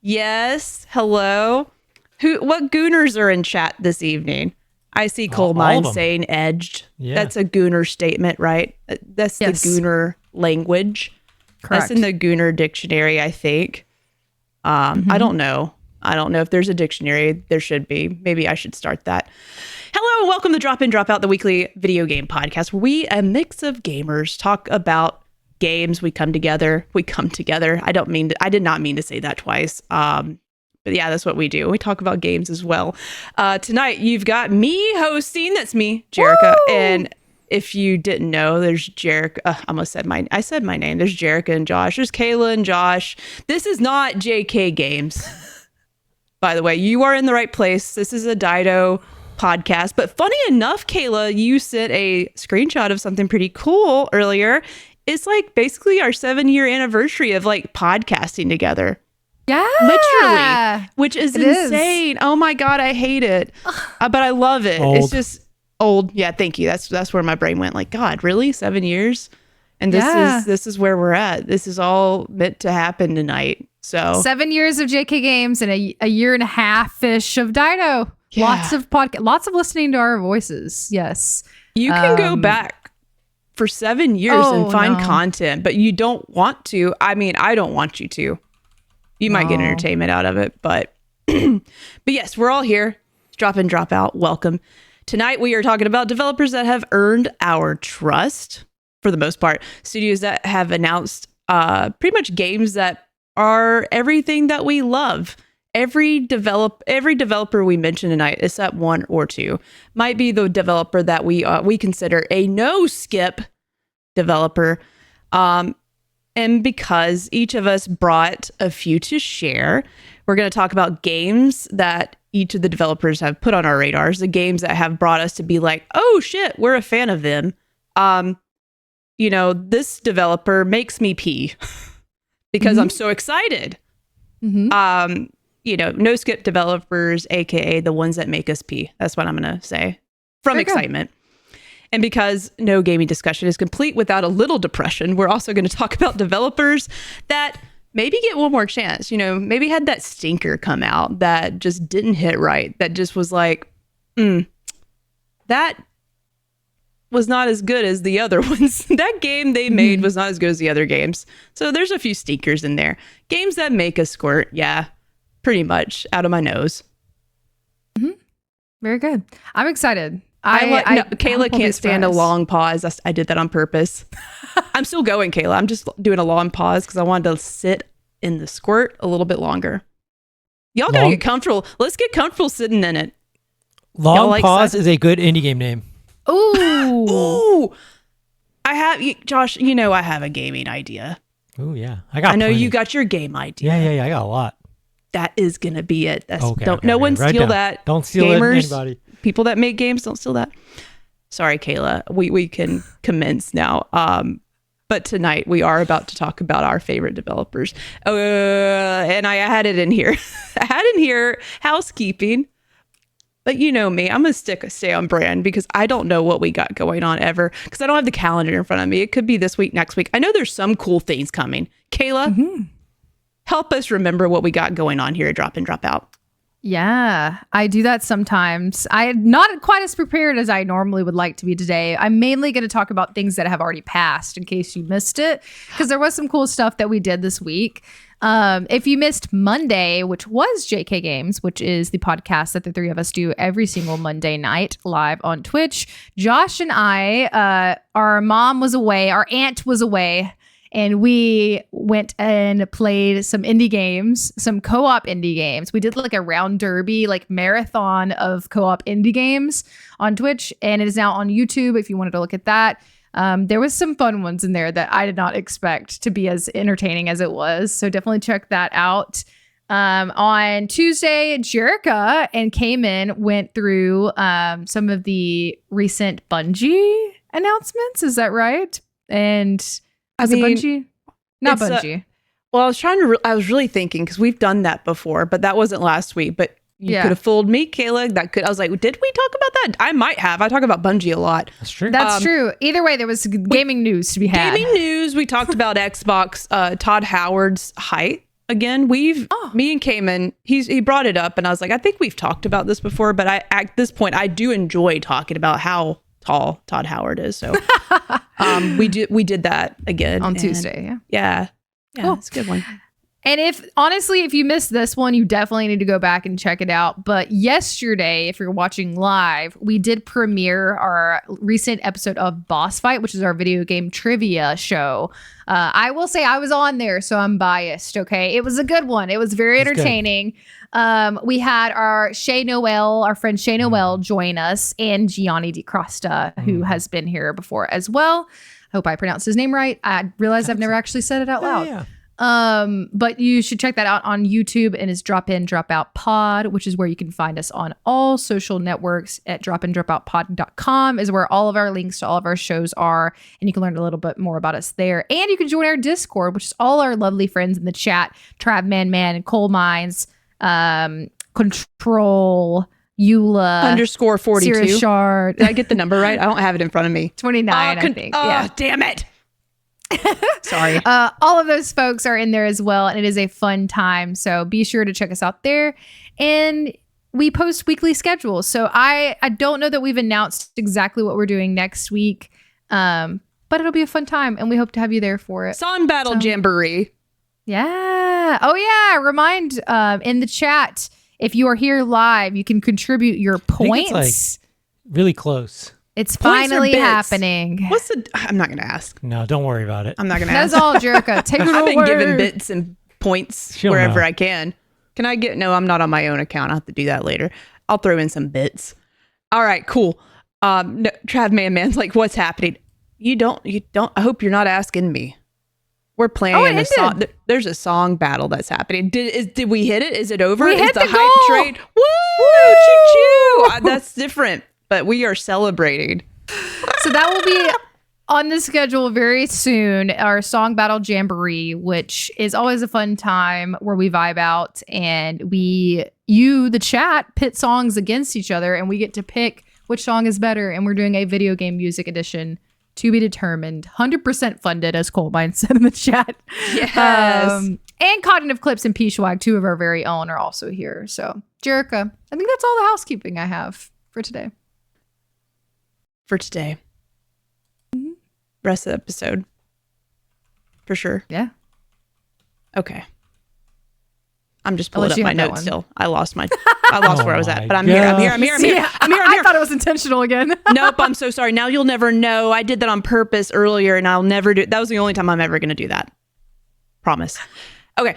Yes. Hello. What gooners are in chat this evening? I see Coal All Mine of them. saying edged. Yeah. That's a gooner statement, right? That's Yes. the gooner language. Correct. That's in the gooner dictionary, I think. I don't know. I don't know if there's a dictionary. There should be. Maybe I should start that. Hello and welcome to Drop In, Drop Out, the weekly video game podcast where we, a mix of gamers, talk about games. We come together. I did not mean to say that twice. But yeah, that's what we do. We talk about games as well. Tonight, you've got me hosting. That's me, Jerica. Woo! And if you didn't know, there's Jerica. I said my name. There's Jerica and Josh. There's Kayla and Josh. This is not JK Games. By the way, you are in the right place. This is a Dido podcast. But funny enough, Kayla, you sent a screenshot of something pretty cool earlier. It's like basically our 7-year anniversary of like podcasting together. Yeah. Literally, which is It insane. Oh my God, I hate it. But I love it. Old. It's just old. Yeah, thank you. That's where my brain went. Like, God, really? 7 years? And this is where we're at. This is all meant to happen tonight. So 7 years of JK Games and a year and a half-ish of Dido. Yeah. Lots of listening to our voices. Yes. you can go back for 7 years and find no. content, but you don't want to. I mean, I don't want you to. You might get No. entertainment out of it, but but yes, we're all here. Drop in, drop out. Welcome. Tonight we are talking about developers that have earned our trust for the most part. Studios that have announced pretty much games that are everything that we love. Every developer we mention tonight, except one or two, might be the developer that we consider a no skip developer. And because each of us brought a few to share, we're going to talk about games that each of the developers have put on our radars, the games that have brought us to be like, oh shit, we're a fan of them. This developer makes me pee because I'm so excited. Mhm. No skip developers, aka the ones that make us pee. That's what I'm going to say from Very good. excitement. And because no gaming discussion is complete without a little depression, we're also going to talk about developers that maybe get one more chance, maybe had that stinker come out that just didn't hit right, that just was like, that was not as good as the other ones. That game they made was not as good as the other games. So there's a few stinkers in there. Games that make us squirt, yeah, pretty much out of my nose. Very good. I'm excited. Kayla can't stand a long pause. I did that on purpose. I'm still going, Kayla. I'm just doing a long pause because I wanted to sit in the squirt a little bit longer. Y'all gotta get comfortable. Let's get comfortable sitting in it. Long like Pause is a good indie game name. Ooh. Ooh, Josh. I have a gaming idea. Oh yeah, I know plenty. you got your game idea. Yeah. I got a lot. That is gonna be it. Okay, no one write steal down. that. Don't steal Gamers, it, anybody. People that make games, don't steal that. Sorry, Kayla. We can commence now. But tonight we are about to talk about our favorite developers. And I had it in here. I had in here Housekeeping. But you know me, I'm going to stay on brand because I don't know what we got going on ever because I don't have the calendar in front of me. It could be this week, next week. I know there's some cool things coming. Kayla, help us remember what we got going on here at Drop In, Drop Out. Yeah, I do that sometimes. I'm not quite as prepared as I normally would like to be today. I'm mainly going to talk about things that have already passed in case you missed it, because there was some cool stuff that we did this week. If you missed Monday, which was JK Games, which is the podcast that the three of us do every single Monday night live on Twitch, Josh and I, our mom was away, our aunt was away, and we went and played some indie games, some co-op indie games. We did like a round derby, like marathon of co-op indie games on Twitch, and it is now on YouTube if you wanted to look at that. There was some fun ones in there that I did not expect to be as entertaining as it was. So definitely check that out. On Tuesday, Jerica and Cayman went through some of the recent Bungie announcements. Is that right? And is it Bungie? Not Bungie. Well, I was really thinking because we've done that before, but that wasn't last week. But you could have fooled me, Kayla. I was like, did we talk about that? I might have. I talk about Bungie a lot. That's true. That's true. Either way, there was gaming news to be had. Gaming news. We talked about Xbox, Todd Howard's height. again. Me and Cayman, he brought it up and I was like, I think we've talked about this before, but at this point I do enjoy talking about how tall Todd Howard is. So we did that again on Tuesday. Yeah. Cool. It's a good one. And if you missed this one, you definitely need to go back and check it out. But yesterday, if you're watching live, we did premiere our recent episode of Boss Fight, which is our video game trivia show. I will say I was on there, so I'm biased. Okay, it was a good one. It was very entertaining. We had our friend Shay Noel, join us, and Gianni DiCrosta, who has been here before as well. I hope I pronounced his name right. I realize I've never actually said it out loud. Yeah. But you should check that out on YouTube, and it's Drop In Drop Out Pod, which is where you can find us on all social networks. At dropindropoutpod.com is where all of our links to all of our shows are, and you can learn a little bit more about us there. And you can join our Discord, which is all our lovely friends in the chat: Trav Man and Coal Mines, Control, Eula _42. Sirius Shard. Did I get the number right? I don't have it in front of me. 29, I think. Yeah. Damn it. Sorry. All of those folks are in there as well, and it is a fun time. So be sure to check us out there. And we post weekly schedules. So I don't know that we've announced exactly what we're doing next week, but it'll be a fun time, and we hope to have you there for it. Song Battle Jamboree. Yeah. Oh, yeah. Remind in the chat, if you are here live, you can contribute your points. I think it's really close. It's Points or finally bits? happening. I'm not going to ask. No, don't worry about it. I'm not going to That's ask. all, Jerica. Take it I've been away. given bits and points She'll wherever know. I can. Can I get? No, I'm not on my own account. I'll have to do that later. I'll throw in some bits. All right, cool. No, Trav Man's like, what's happening? You don't. I hope you're not asking me. We're playing a song. There's a song battle that's happening. Did we hit it? Is it over? We hit the hype goal. train? Woo! Choo-choo! That's different, but we are celebrating. So that will be on the schedule very soon, our Song Battle Jamboree, which is always a fun time where we vibe out and the chat, pit songs against each other, and we get to pick which song is better. And we're doing a video game music edition to be determined. 100% funded, as Coal Mine said in the chat. Yes. And Cognitive Clips and P-Schwag, two of our very own, are also here. So, Jerica, I think that's all the housekeeping I have for today. For today. Rest of the episode. For sure. Yeah. Okay. I'm just pulling Unless up you my had that notes one. still. I lost where I was at, but I'm my here. I thought it was intentional again. Nope, I'm so sorry. Now you'll never know. I did that on purpose earlier and I'll never do it. That was the only time I'm ever going to do that. Promise. Okay.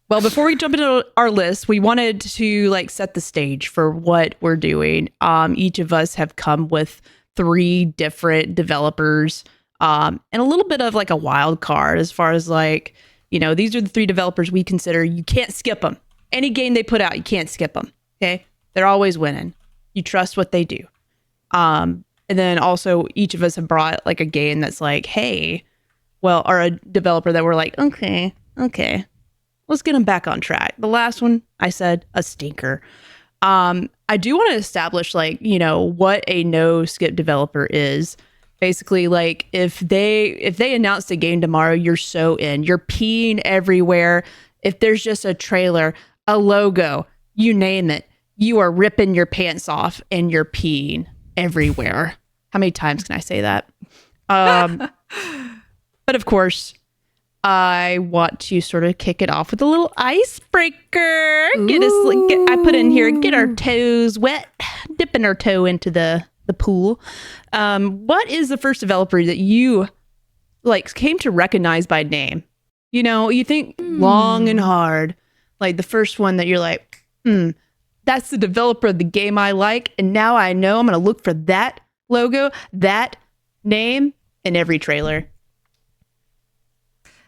Well, before we jump into our list, we wanted to set the stage for what we're doing. Each of us have come with 3 different developers and a little bit of a wild card as far as these are the 3 developers we consider you can't skip them. Any game they put out, you can't skip them. Okay. They're always winning. You trust what they do. And then also each of us have brought a game that's hey, well, or a developer that we're okay, let's get them back on track. The last one I said a stinker. I do want to establish what a no skip developer is. Basically, if they announced a game tomorrow, you're so in. You're peeing everywhere. If there's just a trailer, a logo, you name it, you are ripping your pants off and you're peeing everywhere. How many times can I say that? But of course, I want to sort of kick it off with a little icebreaker. I put in here, get our toes wet, dipping our toe into the pool. What is the first developer that you came to recognize by name? You think long and hard, the first one that you're that's the developer of the game I like, and now I know I'm going to look for that logo, that name in every trailer.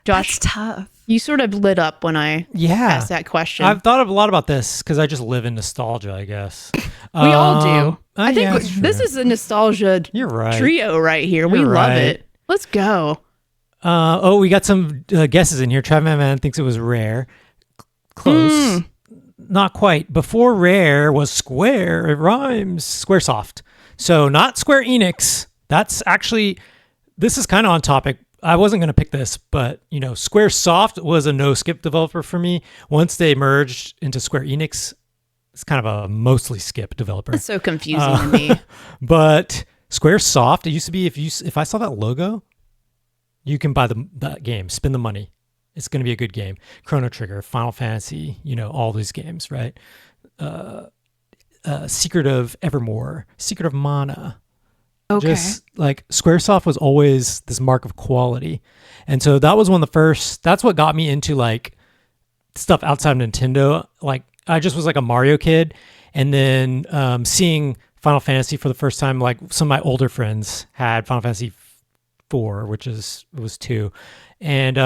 Josh, That's tough. you sort of lit up when I asked that question. I've thought a lot about this because I just live in nostalgia, I guess. We all do. I think that's this true. is a nostalgia You're right. trio right here. We You're love right. it. Let's go. We got some guesses in here. Trav Man thinks it was Rare. Close. Not quite. Before Rare was Square. It rhymes. Squaresoft. So not Square Enix. That's actually, this is kind of on topic. I wasn't going to pick this, but Squaresoft was a no skip developer for me. Once they merged into Square Enix, it's kind of a mostly skip developer. That's so confusing to me. But Squaresoft, it used to be if I saw that logo, you can buy that game, spend the money. It's going to be a good game. Chrono Trigger, Final Fantasy, all these games, right? Secret of Evermore, Secret of Mana. Okay. Just like Squaresoft was always this mark of quality. And so that was one of the first, that's what got me into like stuff outside of Nintendo. Like I just was like a Mario kid. And then seeing Final Fantasy for the first time, like some of my older friends had Final Fantasy 4, which was 2. And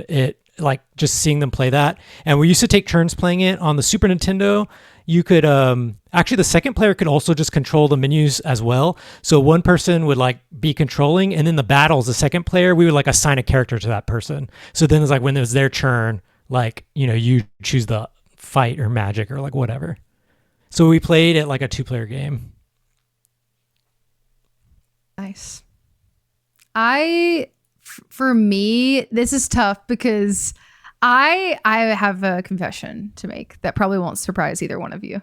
it like just seeing them play that. And we used to take turns playing it on the Super Nintendo. You could actually the second player could also just control the menus as well. So one person would like be controlling, and then the battles, the second player, we would like assign a character to that person. So then it's like when it was their turn, like you choose the fight or magic or like whatever. So we played it like a 2-player game. Nice. For me, this is tough because I have a confession to make that probably won't surprise either one of you.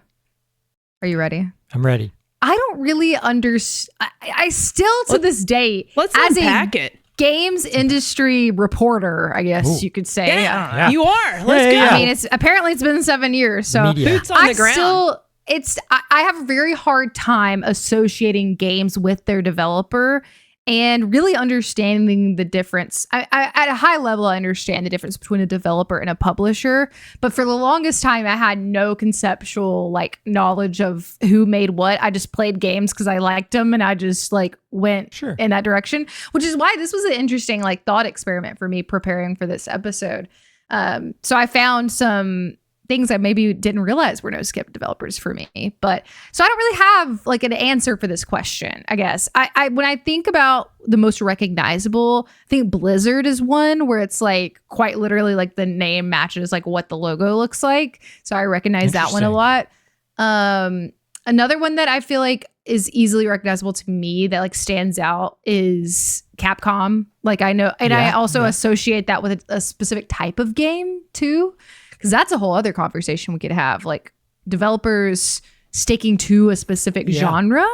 Are you ready? I'm ready. I don't really understand. I still to this day, Let's as unpack it. Games industry reporter, I guess you could say. Yeah, I don't know. Yeah. you are. Let's go. Yeah. I mean, it's been 7 years, so Media. Boots on the ground. I have a very hard time associating games with their developer and really understanding the difference. I at a high level, I understand the difference between a developer and a publisher, but for the longest time, I had no conceptual like knowledge of who made what. I just played games because I liked them, and I just like went in that direction, which is why this was an interesting like thought experiment for me preparing for this episode. So I found some things I maybe didn't realize were no skip developers for me. But so I don't really have like an answer for this question, I guess. I when I think about the most recognizable, I think Blizzard is one where it's like quite literally like the name matches like what the logo looks like. So I recognize that one a lot. Another one that I feel like is easily recognizable to me that like stands out is Capcom. Like I know, and I also associate that with a specific type of game too. Because that's a whole other conversation we could have, like developers sticking to a specific genre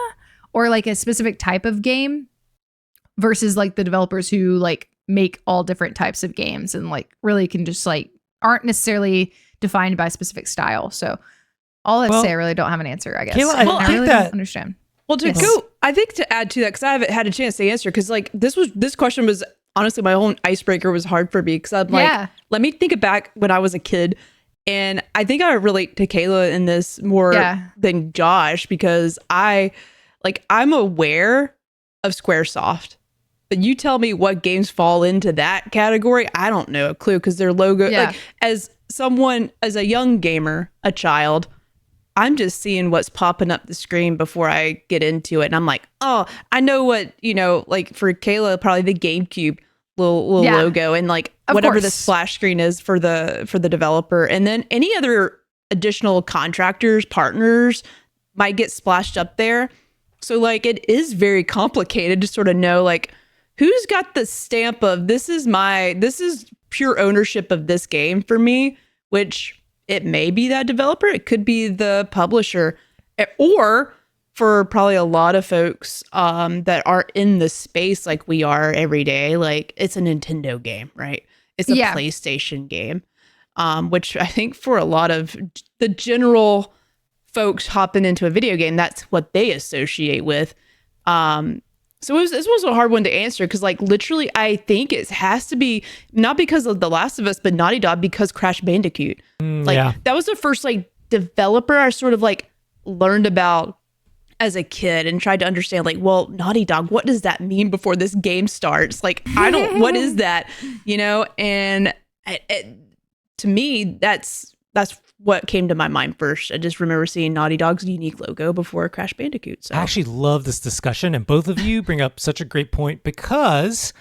or like a specific type of game versus like the developers who like make all different types of games and like really can just like aren't necessarily defined by a specific style. So all that to say, I really don't have an answer, I guess. Kayla, I really don't understand. Well, I think to add to that, because I haven't had a chance to answer, because like this question was honestly my own icebreaker was hard for me because I'm like, let me think back when I was a kid, and I think I relate to Kayla in this more than Josh because I'm aware of Squaresoft, but you tell me what games fall into that category, I don't know a clue because their logo, like as a young gamer, a child, I'm just seeing what's popping up the screen before I get into it. And I'm like, oh, I know what, like for Kayla, probably the GameCube little logo and like whatever the splash screen is for the developer. And then any other additional contractors, partners might get splashed up there. So like it is very complicated to sort of know like who's got the stamp of this is pure ownership of this game for me, which it may be that developer, it could be the publisher, or for probably a lot of folks that are in the space like we are every day, like it's a Nintendo game, right? It's a PlayStation game, which I think for a lot of the general folks hopping into a video game, that's what they associate with. So this was a hard one to answer because like literally I think it has to be not because of The Last of Us, but Naughty Dog because Crash Bandicoot. That was the first like developer I sort of like learned about as a kid and tried to understand like, well, Naughty Dog, what does that mean before this game starts? Like, what is that, and to me, that's what came to my mind first. I just remember seeing Naughty Dog's unique logo before Crash Bandicoot. So. I actually love this discussion, and both of you bring up such a great point because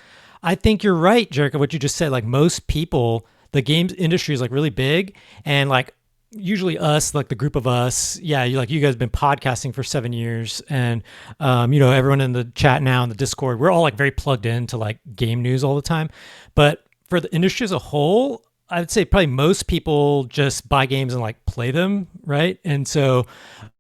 I think you're right, Jerica, what you just said. Like most people, the games industry is like really big, and like usually us, like the group of us, yeah, you guys have been podcasting for 7 years, and everyone in the chat now in the Discord, we're all like very plugged into like game news all the time. But for the industry as a whole, I'd say probably most people just buy games and like play them, right? And so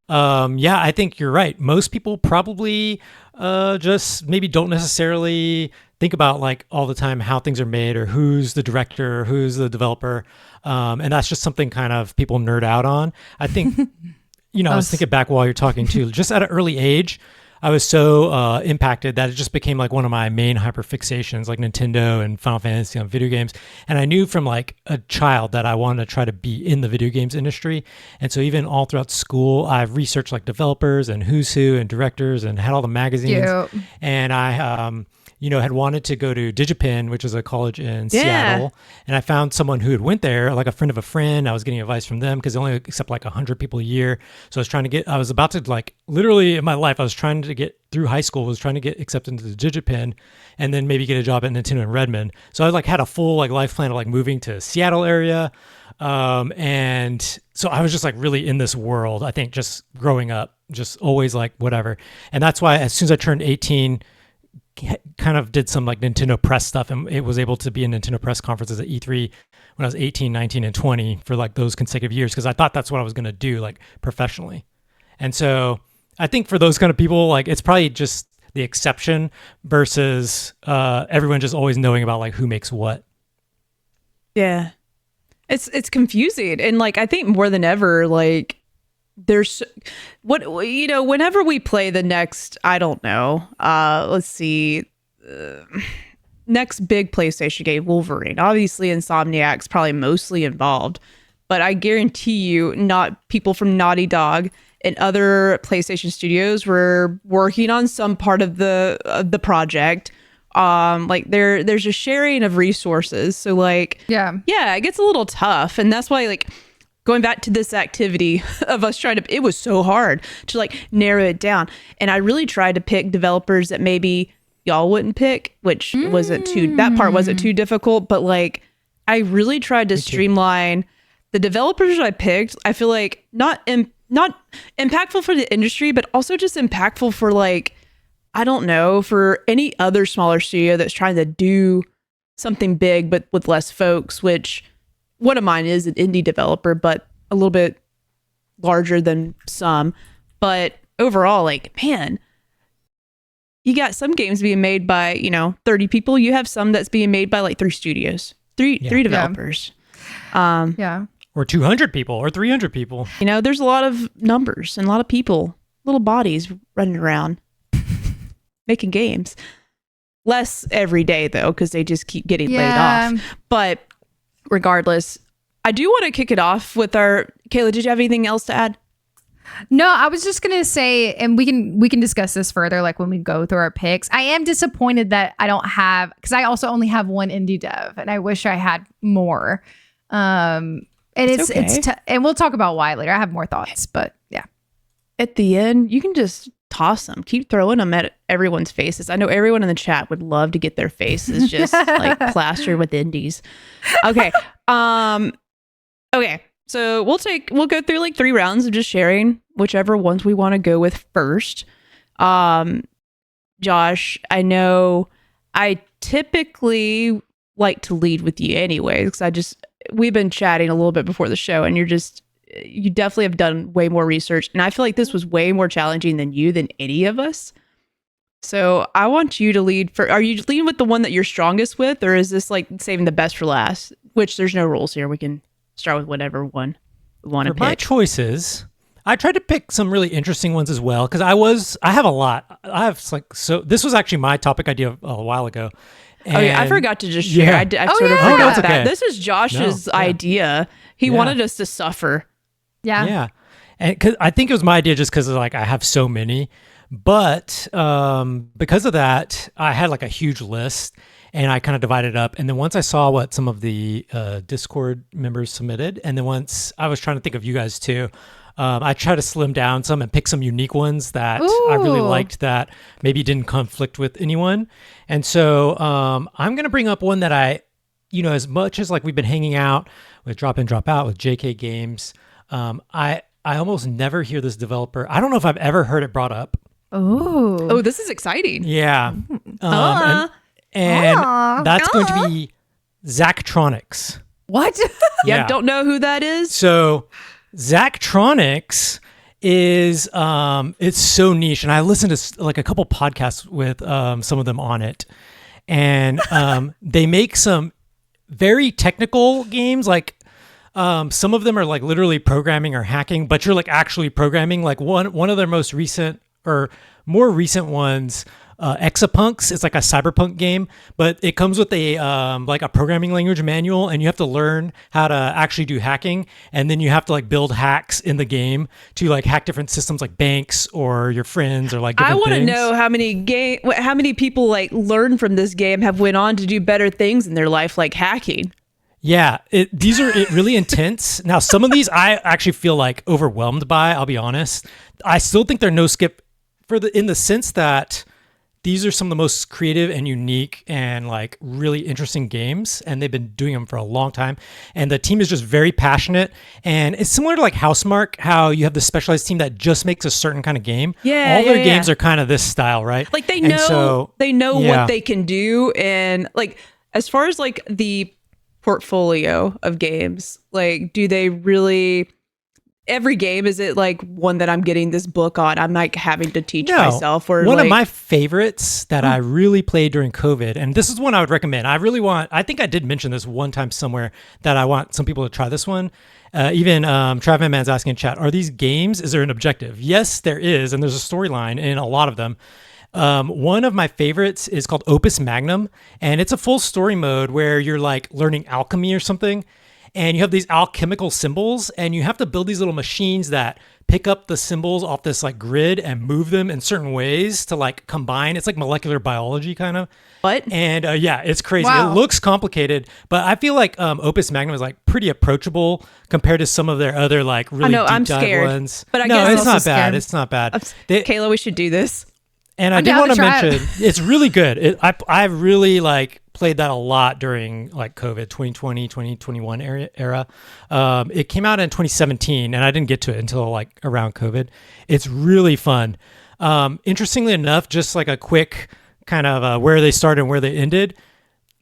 yeah, I think you're right. Most people probably just maybe don't necessarily think about like all the time how things are made or who's the director, who's the developer. And that's just something kind of people nerd out on. I think, I was thinking back while you're talking too, just at an early age, I was so impacted that it just became like one of my main hyperfixations, like Nintendo and Final Fantasy on video games. And I knew from like a child that I wanted to try to be in the video games industry. And so even all throughout school, I've researched like developers and who's who and directors and had all the magazines. Yep. And I, had wanted to go to Digipen, which is a college in Seattle. And I found someone who had went there, like a friend of a friend. I was getting advice from them because they only accept like 100 people a year. So I was about to like, literally in my life, I was trying to get through high school, was trying to get accepted into the Digipen and then maybe get a job at Nintendo in Redmond. So I like had a full like life plan of like moving to Seattle area. And so I was just like really in this world, I think just growing up, just always like whatever. And that's why as soon as I turned 18, kind of did some like Nintendo press stuff, and it was able to be in Nintendo press conferences at E3 when I was 18, 19, and 20 for like those consecutive years because I thought that's what I was going to do like professionally. And so I think for those kind of people, like it's probably just the exception versus everyone just always knowing about like who makes what. Yeah. It's confusing. And like, I think more than ever, like there's whenever we play the next, I don't know, let's see, next big PlayStation game, Wolverine, obviously Insomniac's probably mostly involved, but I guarantee you not people from Naughty Dog and other PlayStation studios were working on some part of the project. Like there's a sharing of resources. So like, yeah, it gets a little tough. And that's why like going back to this activity of us it was so hard to like narrow it down. And I really tried to pick developers that maybe y'all wouldn't pick, which that part wasn't too difficult, but like I really tried to streamline the developers that I picked. I feel like not impactful for the industry, but also just impactful for like, I don't know, for any other smaller studio that's trying to do something big, but with less folks, which one of mine is an indie developer, but a little bit larger than some. But overall, like, man, you got some games being made by, 30 people. You have some that's being made by like 3 studios, three developers. Yeah. Or 200 people or 300 people. There's a lot of numbers and a lot of people, little bodies running around making games. Less every day, though, because they just keep getting laid off. But regardless, I do want to kick it off with Kayla, did you have anything else to add? No, I was just going to say, and we can discuss this further, like when we go through our picks. I am disappointed that I don't have, because I also only have one indie dev, and I wish I had more. And it's and we'll talk about why later. I have more thoughts, but yeah. At the end, you can just toss them, keep throwing them at everyone's faces. I know everyone in the chat would love to get their faces just like plastered with indies. Okay. Okay. So we'll go through like 3 rounds of just sharing whichever ones we want to go with first. Josh, I know I typically like to lead with you anyways, because we've been chatting a little bit before the show, and you definitely have done way more research. And I feel like this was way more challenging than any of us. So I want you to lead are you leading with the one that you're strongest with, or is this like saving the best for last? Which there's no rules here. We can start with whatever one we want to pick. My choices, I tried to pick some really interesting ones as well, because I have a lot. This was actually my topic idea a while ago. And I forgot to just share. I sort of forgot that. Okay. This is Josh's idea. He wanted us to suffer. Yeah. Yeah. And cause I think it was my idea just because like I have so many. But because of that, I had like a huge list, and I kind of divided it up. And then once I saw what some of the Discord members submitted, and then once I was trying to think of you guys too, I tried to slim down some and pick some unique ones that I really liked that maybe didn't conflict with anyone. And so I'm going to bring up one that as much as like we've been hanging out with Drop In, Drop Out with JK Games, I almost never hear this developer. I don't know if I've ever heard it brought up. Oh, this is exciting. Yeah. And that's going to be Zachtronics. what? Yeah, don't know who that is. So Zachtronics is it's so niche, and I listened to like a couple podcasts with some of them on it, and they make some very technical games. Like some of them are like literally programming or hacking, but you're like actually programming. Like one of their most recent or more recent ones, Exapunks. It's like a cyberpunk game, but it comes with a like a programming language manual, and you have to learn how to actually do hacking, and then you have to like build hacks in the game to like hack different systems like banks or your friends or like I different want to things. know how many people like learn from this game have went on to do better things in their life, like hacking. Yeah, these are really intense. Now, some of these I actually feel like overwhelmed by. I'll be honest. I still think they're no skip in the sense that these are some of the most creative and unique and like really interesting games, and they've been doing them for a long time. And the team is just very passionate, and it's similar to like Housemarque, how you have the specialized team that just makes a certain kind of game. Yeah, all their games are kind of this style, right? Like they And know so, what they can do, and like as far as like the portfolio of games, like do they really? Every game, is it like one that I'm getting this book on? I'm like having to teach myself. Or one like, of my favorites that I really played during COVID, and this is one I would recommend. I think I did mention this one time somewhere that I want some people to try this one. Even Travis Man's asking in chat, are these games? Is there an objective? Yes, there is, and there's a storyline in a lot of them. One of my favorites is called Opus Magnum, and it's a full story mode where you're like learning alchemy or something. And you have these alchemical symbols, and you have to build these little machines that pick up the symbols off this like grid and move them in certain ways to like combine. It's like molecular biology kind of. What? And yeah, it's crazy. Wow. It looks complicated, but I feel like Opus Magnum is like pretty approachable compared to some of their other like really deep I'm dive scared, ones. but I no, guess it's I'm not also bad. scared. It's not bad. Kayla, we should do this. And I I'm did down want to to try it. mention, it's really good. I really like played that a lot during like COVID 2020, 2021 era. It came out in 2017, and I didn't get to it until like around COVID. It's really fun. Interestingly enough, just like a quick kind of where they started and where they ended.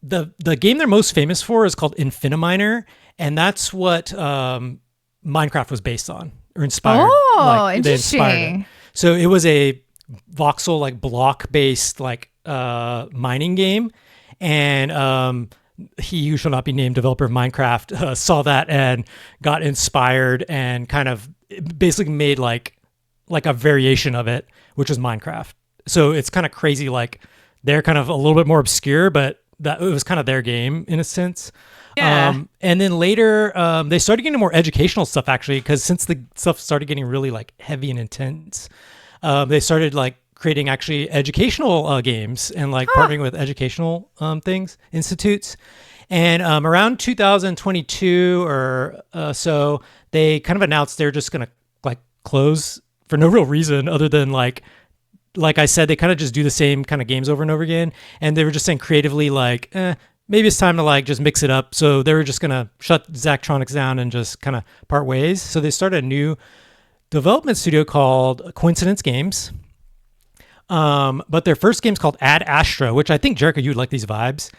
The game they're most famous for is called Infiniminer, and that's what Minecraft was based on or inspired. Oh, they inspired it. interesting. So it was a voxel like block based like mining game, and he who shall not be named developer of Minecraft saw that and got inspired and kind of basically made like a variation of it, which was Minecraft. So it's kind of crazy, like they're kind of a little bit more obscure, but that it was kind of their game in a sense. Yeah. And then later they started getting more educational stuff actually, because since the stuff started getting really like heavy and intense, they started like creating actually educational games and like partnering with educational institutes. And around 2022 or so, they kind of announced they're just going to like close for no real reason other than like I said, they kind of just do the same kind of games over and over again. And they were just saying creatively like, maybe it's time to like just mix it up. So they were just going to shut Zachtronics down and just kind of part ways. So they started a new development studio called Coincidence Games. But their first game's called Ad Astra, which I think, Jericho, you would like these vibes.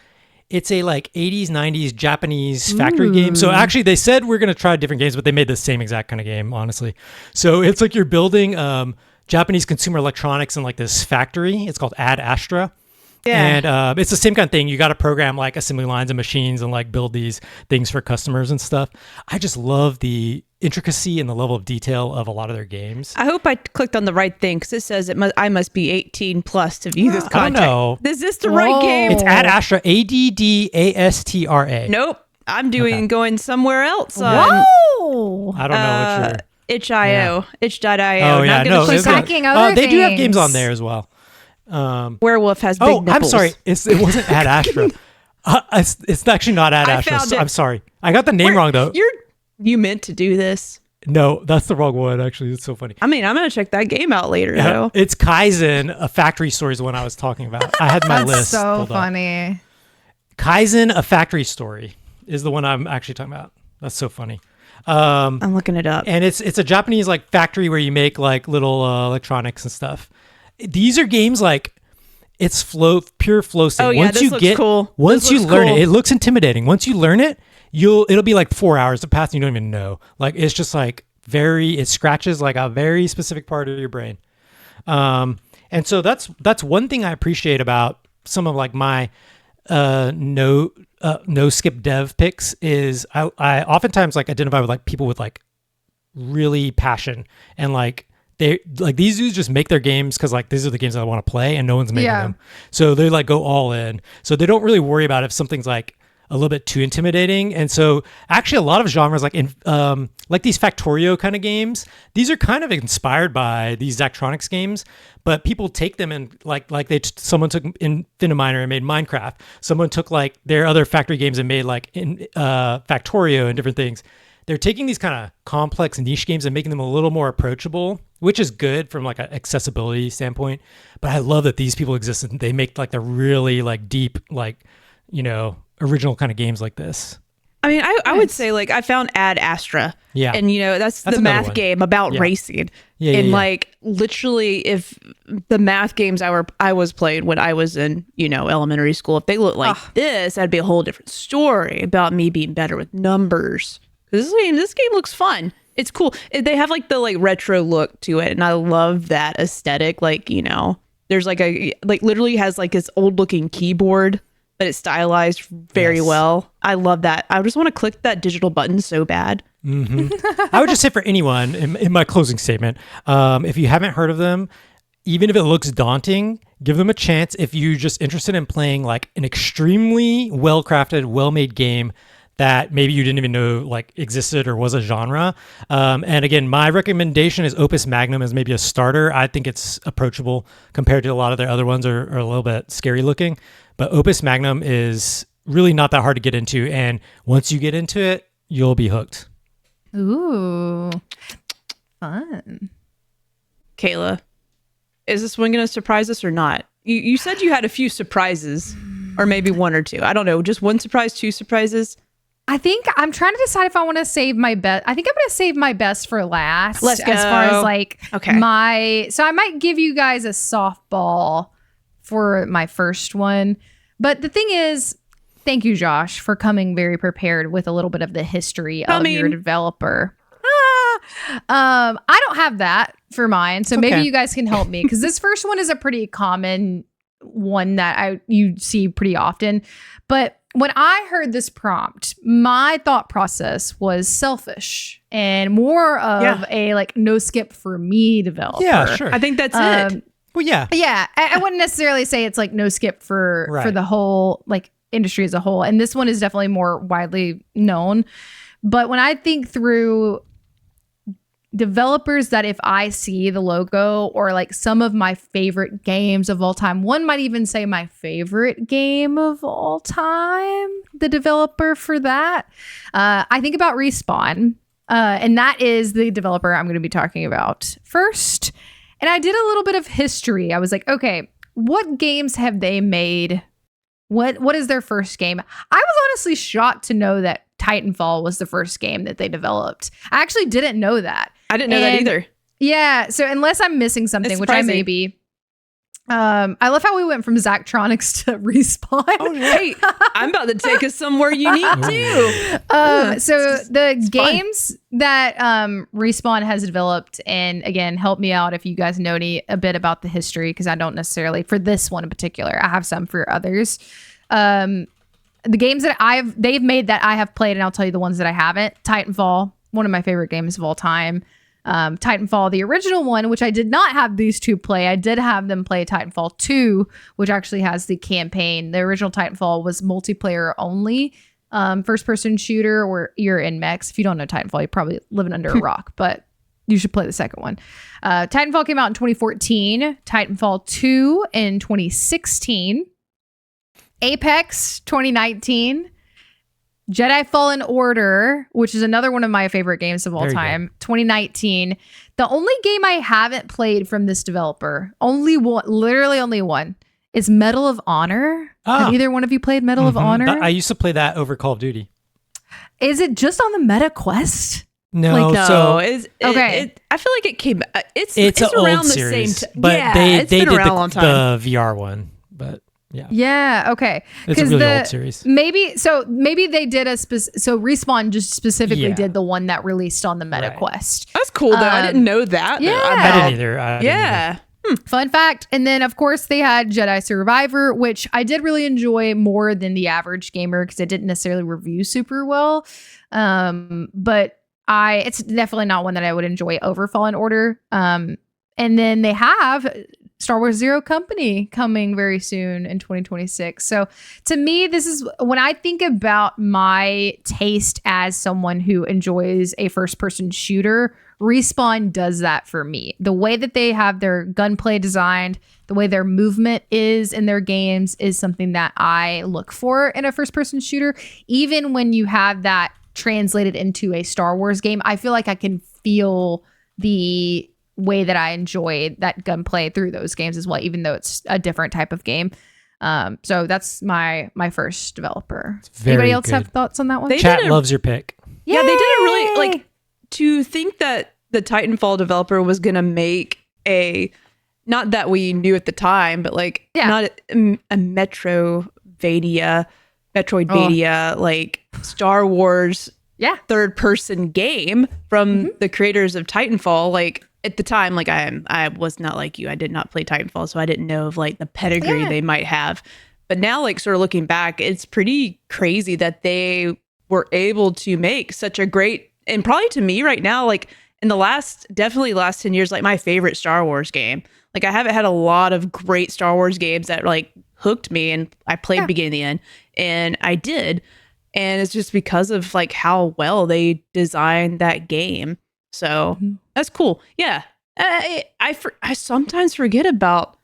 It's a like 80s, 90s Japanese factory game. So actually they said we're going to try different games, but they made the same exact kind of game, honestly. So it's like you're building Japanese consumer electronics in like this factory. It's called Ad Astra. Yeah. And it's the same kind of thing. You got to program like assembly lines and machines and like build these things for customers and stuff. I just love the intricacy and the level of detail of a lot of their games. I hope I clicked on the right thing because it says I must be 18 plus to view this I don't content. know. Is this the right game? It's Ad Astra, ADDASTRA. Nope. I'm going somewhere else on Whoa! I don't know what you're... itch.io. Itch.io. Oh, yeah. Not gonna No, click it's on- not. Hacking other They do have games things. on there as well. Werewolf has big Oh, nipples. I'm sorry. It wasn't Ad Astra. It's actually not Ad I Astra. found it. I'm sorry. I got the name wrong, though. You meant to do this. No, that's the wrong one, actually. It's so funny. I mean, I'm going to check that game out later, though. It's Kaizen, A Factory Story is the one I was talking about. I had my That's list. so pulled up. funny. Kaizen, A Factory Story is the one I'm actually talking about. That's so funny. I'm looking it up. And it's a Japanese like factory where you make like little electronics and stuff. These are games like it's pure flow state. Oh yeah, this looks cool. Once you learn it, it looks intimidating. Once you learn it, it'll be like 4 hours to pass and you don't even know. Like it's just like it scratches like a very specific part of your brain. And so that's one thing I appreciate about some of like my no skip dev picks is I oftentimes like identify with like people with like really passion and like they like these dudes just make their games because like these are the games that I want to play and no one's making them, so they like go all in, so they don't really worry about if something's like a little bit too intimidating. And so actually a lot of genres like in like these Factorio kind of games, these are kind of inspired by these Zachtronics games, but people take them and someone took Infiniminer and made Minecraft. Someone took like their other factory games and made like Factorio and different things. They're taking these kind of complex niche games and making them a little more approachable, which is good from like an accessibility standpoint. But I love that these people exist and they make like the really like deep, like, you know, original kind of games like this. I mean, I would say like I found Ad Astra. Yeah. And you know, that's the math game about racing. And like literally if the math games I was playing when I was in, you know, elementary school, if they looked like this, that'd be a whole different story about me being better with numbers. This game looks fun. It's cool. They have like the like retro look to it, and I love that aesthetic. Like, you know, there's like literally has like this old looking keyboard, but it's stylized very well. I love that. I just want to click that digital button so bad. Mm-hmm. I would just say for anyone in my closing statement, if you haven't heard of them, even if it looks daunting, give them a chance. If you're just interested in playing like an extremely well-crafted, well-made game that maybe you didn't even know like existed or was a genre. And again, my recommendation is Opus Magnum as maybe a starter. I think it's approachable compared to a lot of their other ones are a little bit scary looking. But Opus Magnum is really not that hard to get into. And once you get into it, you'll be hooked. Ooh, fun. Kayla, is this one going to surprise us or not? You said you had a few surprises or maybe one or two. I don't know. Just one surprise, two surprises? I think I'm trying to decide if I want to save my best. I think I'm going to save my best for last. Let's go. As far as like so I might give you guys a softball for my first one. But the thing is, thank you, Josh, for coming very prepared with a little bit of the history of your developer. I don't have that for mine, so maybe you guys can help me because this first one is a pretty common one that you see pretty often. But when I heard this prompt, my thought process was selfish and more of a like no skip for me developer. Yeah, sure. I think that's it. Well, yeah. Yeah. I wouldn't necessarily say it's like no skip for the whole like industry as a whole. And this one is definitely more widely known. But when I think through developers that if I see the logo or like some of my favorite games of all time, one might even say my favorite game of all time, the developer for that, I think about Respawn. And that is the developer I'm going to be talking about first. And I did a little bit of history. I was like, okay, what games have they made? What is their first game? I was honestly shocked to know that Titanfall was the first game that they developed. I actually didn't know that. I didn't know that either. Yeah. So unless I'm missing something, which I may be. I love how we went from Zachtronics to Respawn. Oh, wait. I'm about to take us somewhere unique too. So the games that Respawn has developed, and again, help me out if you guys know a bit about the history, because I don't necessarily for this one in particular. I have some for others. The games that they've made that I have played, and I'll tell you the ones that I haven't. Titanfall, one of my favorite games of all time. Titanfall, the original one, which I did not have these two play. I did have them play Titanfall 2, which actually has the campaign. The original Titanfall was multiplayer only, first-person shooter where you're in mechs. If you don't know Titanfall, you're probably living under a rock, but you should play the second one. Titanfall came out in 2014. Titanfall 2 in 2016. Apex 2019. Jedi Fallen Order, which is another one of my favorite games of all time, 2019. The only game I haven't played from this developer, only one, literally only one, is Medal of Honor. Have either one of you played Medal of Honor? I used to play that over Call of Duty. Is it just on the Meta Quest? No, Like, no, so Okay. I feel like it came. It's an around old the series, same. but Yeah, they it's did been around a long time. the VR one, but yeah, Yeah, okay. it's a 'Cause really old series. Maybe they did so Respawn just specifically Yeah. did the one that released on the Meta Right. Quest. That's cool though. I didn't know that. yeah. I didn't either. I didn't either. Yeah. Fun fact. And then, of course, they had Jedi Survivor, which I did really enjoy more than the average gamer because it didn't necessarily review super well. But it's definitely not one that I would enjoy over Fallen Order. And then they have Star Wars Zero Company coming very soon in 2026. So to me, this is when I think about my taste as someone who enjoys a first person shooter. Respawn does that for me. The way that they have their gunplay designed, the way their movement is in their games is something that I look for in a first person shooter. Even when you have that translated into a Star Wars game, I feel like I can feel the way that I enjoy that gunplay through those games as well, even though it's a different type of game. So that's my first developer. very Anybody else good. have thoughts on that one? They Chat did a- loves your pick. Yeah, they did a really Yay! like to think that the Titanfall developer was gonna make a not that we knew at the time, but like Yeah. not a Metroidvania like Star Wars Yeah. third person game from the creators of Titanfall. Like at the time, like I was not like you. I did not play Titanfall, so I didn't know of like the pedigree Yeah. they might have. But now, like sort of looking back, it's pretty crazy that they were able to make such a great and probably to me right now, like in the last 10 years, like my favorite Star Wars game. Like I haven't had a lot of great Star Wars games that like hooked me and I played beginning to the end and I did. And it's just because of like how well they designed that game. So that's cool. Yeah. I sometimes forget about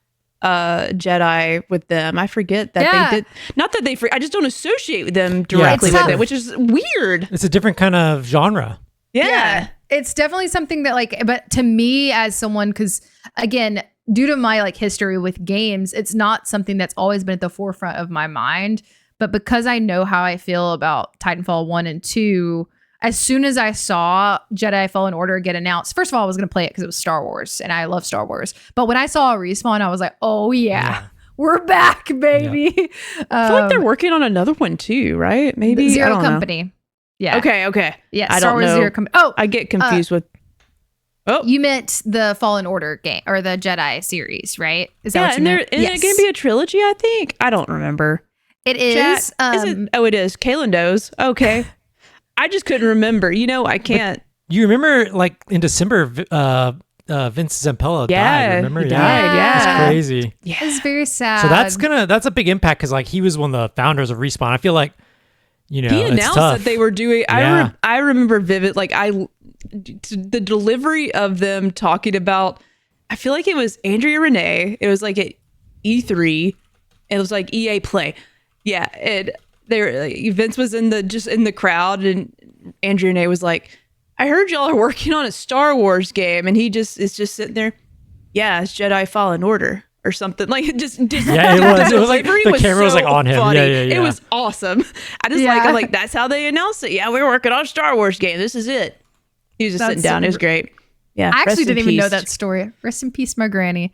Jedi with them. I forget that Yeah. they did not that they I just don't associate with them directly It's with tough. it, which is weird. It's a different kind of genre. Yeah. It's definitely something that like, but to me as someone, because again, due to my like history with games, it's not something that's always been at the forefront of my mind. But because I know how I feel about Titanfall 1 and 2, as soon as I saw Jedi Fallen Order get announced, first of all, I was going to play it because it was Star Wars and I love Star Wars. But when I saw a Respawn, I was like, oh yeah. We're back, baby. I feel like they're working on another one too, right? Maybe I Zero don't know. Company. Yeah. Okay. Yeah. I Star don't Wars know. Zero Company. Oh, I get confused with. Oh, you meant the Fallen Order game or the Jedi series, right? Is that yeah, what you and meant? it's gonna be a trilogy. I think I don't remember. It is. Chat, is it? Oh, it is. Kaylin knows. Okay, I just couldn't remember. You know, I can't. You remember, like in December, Vince Zampella Yeah, died. Remember? he died, yeah. It's crazy. It's very sad. So that's a big impact because like he was one of the founders of Respawn. I feel like He it's announced tough. that they were doing. Yeah. I remember vivid. Like the delivery of them talking about. I feel like it was Andrea Renee. It was like at E3. It was like EA Play. Yeah, Vince was in the crowd, and Andrea Renee was like, "I heard y'all are working on a Star Wars game," and he is just sitting there. Yeah, it's Jedi Fallen Order or something. Like just Yeah, it was. It was like delivery the camera was like on him. funny. Yeah. It was awesome. I just Yeah. I'm like, that's how they announced it. Yeah, we're working on a Star Wars game. This is it. He was just sitting down. It was great. Yeah, I actually rest in didn't even know peace. that story. Rest in peace, my granny.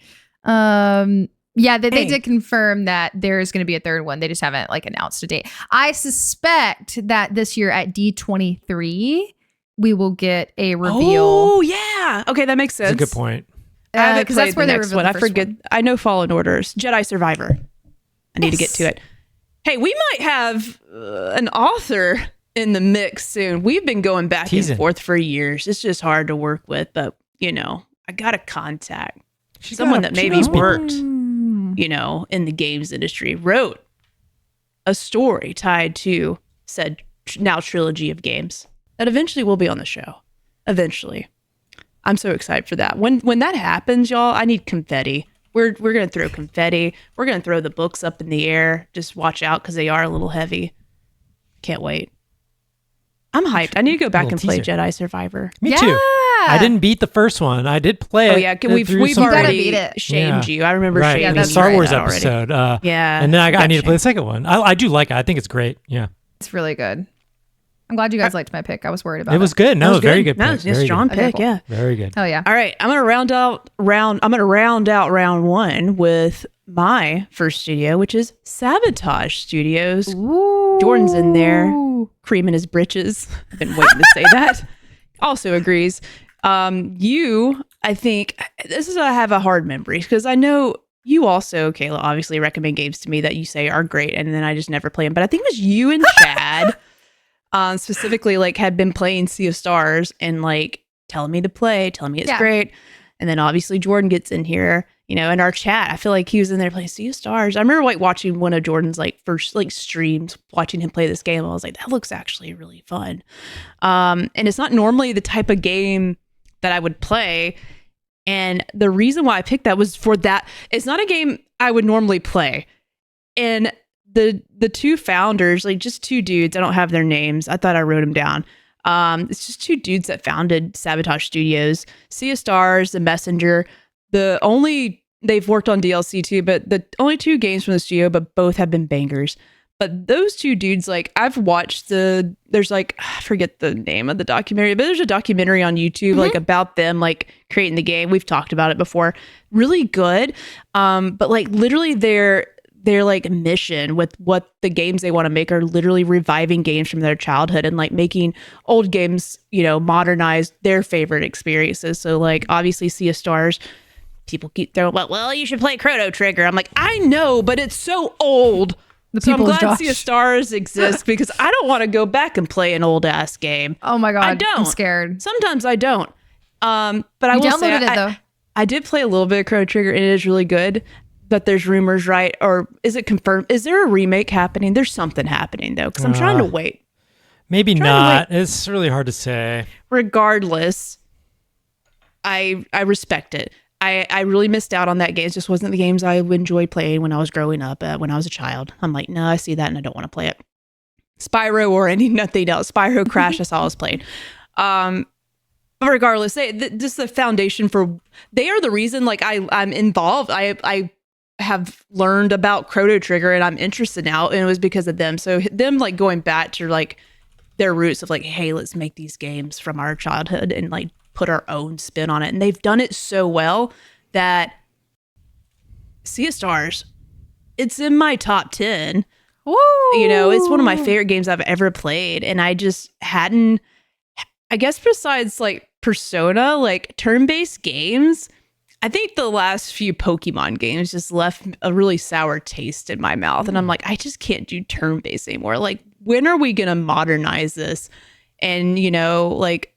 Yeah, they Hey. did confirm that there's going to be a third one. They just haven't like announced a date. I suspect that this year at D23 we will get a reveal. Oh yeah. Okay, that makes sense. That's a good point. I haven't Because played that's where the they next revealed one. the I first forget. one. I know Fallen Orders. Jedi Survivor. I need to get to it. Hey, we might have an author in the mix soon. We've been going back Teasing. and forth for years. It's just hard to work with, but I got to contact She someone got- that she maybe knows people. worked, in the games industry, wrote a story tied to said now trilogy of games that eventually will be on the show. Eventually. I'm so excited for that. When that happens, y'all, I need confetti. We're gonna throw confetti. We're gonna throw the books up in the air. Just watch out because they are a little heavy. Can't wait. I'm hyped. I need to go back and Little play teaser. Jedi Survivor. Me too. I didn't beat the first one. I did play it. Oh yeah, we've through some- gotta already beat it. shamed Yeah. you. I remember right. shaming in the you Star for Wars that already. episode. Yeah, and then I got need to play shamed. the second one. I do like it. I think it's great. Yeah. It's really good. I'm glad you guys liked my pick. I was worried about it. It was good. No, That was very good No, pick. it's a Very strong good. pick. Okay, cool. Yeah. Very good. Hell yeah. All right, I'm gonna round out round one with my first studio, which is Sabotage Studios. Ooh. Jordan's in there, creaming his britches. I've been waiting to say that. Also agrees. I think I have a hard memory because I know you also, Kayla, obviously recommend games to me that you say are great, and then I just never play them. But I think it was you and Chad, specifically, like had been playing Sea of Stars and like telling me to play, telling me it's great. And then obviously Jordan gets in here, in our chat. I feel like he was in there playing Sea of Stars. I remember like watching one of Jordan's like first like streams, watching him play this game. I was like, that looks actually really fun. And it's not normally the type of game that I would play. And the reason why I picked that was for that. It's not a game I would normally play. And the two founders, like just two dudes, I don't have their names. I thought I wrote them down. It's just two dudes that founded Sabotage Studios. Sea of Stars, The Messenger. They've worked on DLC too, but the only two games from the studio, but both have been bangers. But those two dudes, like I've watched there's like, I forget the name of the documentary, but there's a documentary on YouTube like about them like creating the game. We've talked about it before. Really good. But like literally their like mission with what the games they want to make are literally reviving games from their childhood and like making old games, modernize their favorite experiences. So like obviously Sea of Stars, people keep throwing, well, you should play Chrono Trigger. I'm like, I know, but it's so old. So I'm glad Sea of Stars exists because I don't want to go back and play an old ass game. Oh my God. I don't. I'm scared. Sometimes I don't. But I will say downloaded it though. I did play a little bit of Chrono Trigger and it is really good. But there's rumors, right? Or is it confirmed? Is there a remake happening? There's something happening though, because I'm trying to wait. Maybe not. It's really hard to say. Regardless, I respect it. I really missed out on that game. It just wasn't the games I enjoyed playing when I was growing up, when I was a child. I'm like, no, I see that and I don't want to play it. Spyro or nothing else. Spyro Crash, that's all I was playing. But regardless, just the foundation they are the reason like I'm involved. I have learned about Chrono Trigger and I'm interested now, and it was because of them. So them like going back to like their roots of like, hey, let's make these games from our childhood and like put our own spin on it. And they've done it so well that Sea of Stars, it's in my top 10. Woo! It's one of my favorite games I've ever played. And I just hadn't, I guess besides like Persona, like turn-based games, I think the last few Pokemon games just left a really sour taste in my mouth. And I'm like, I just can't do turn-based anymore. Like, when are we going to modernize this? And, like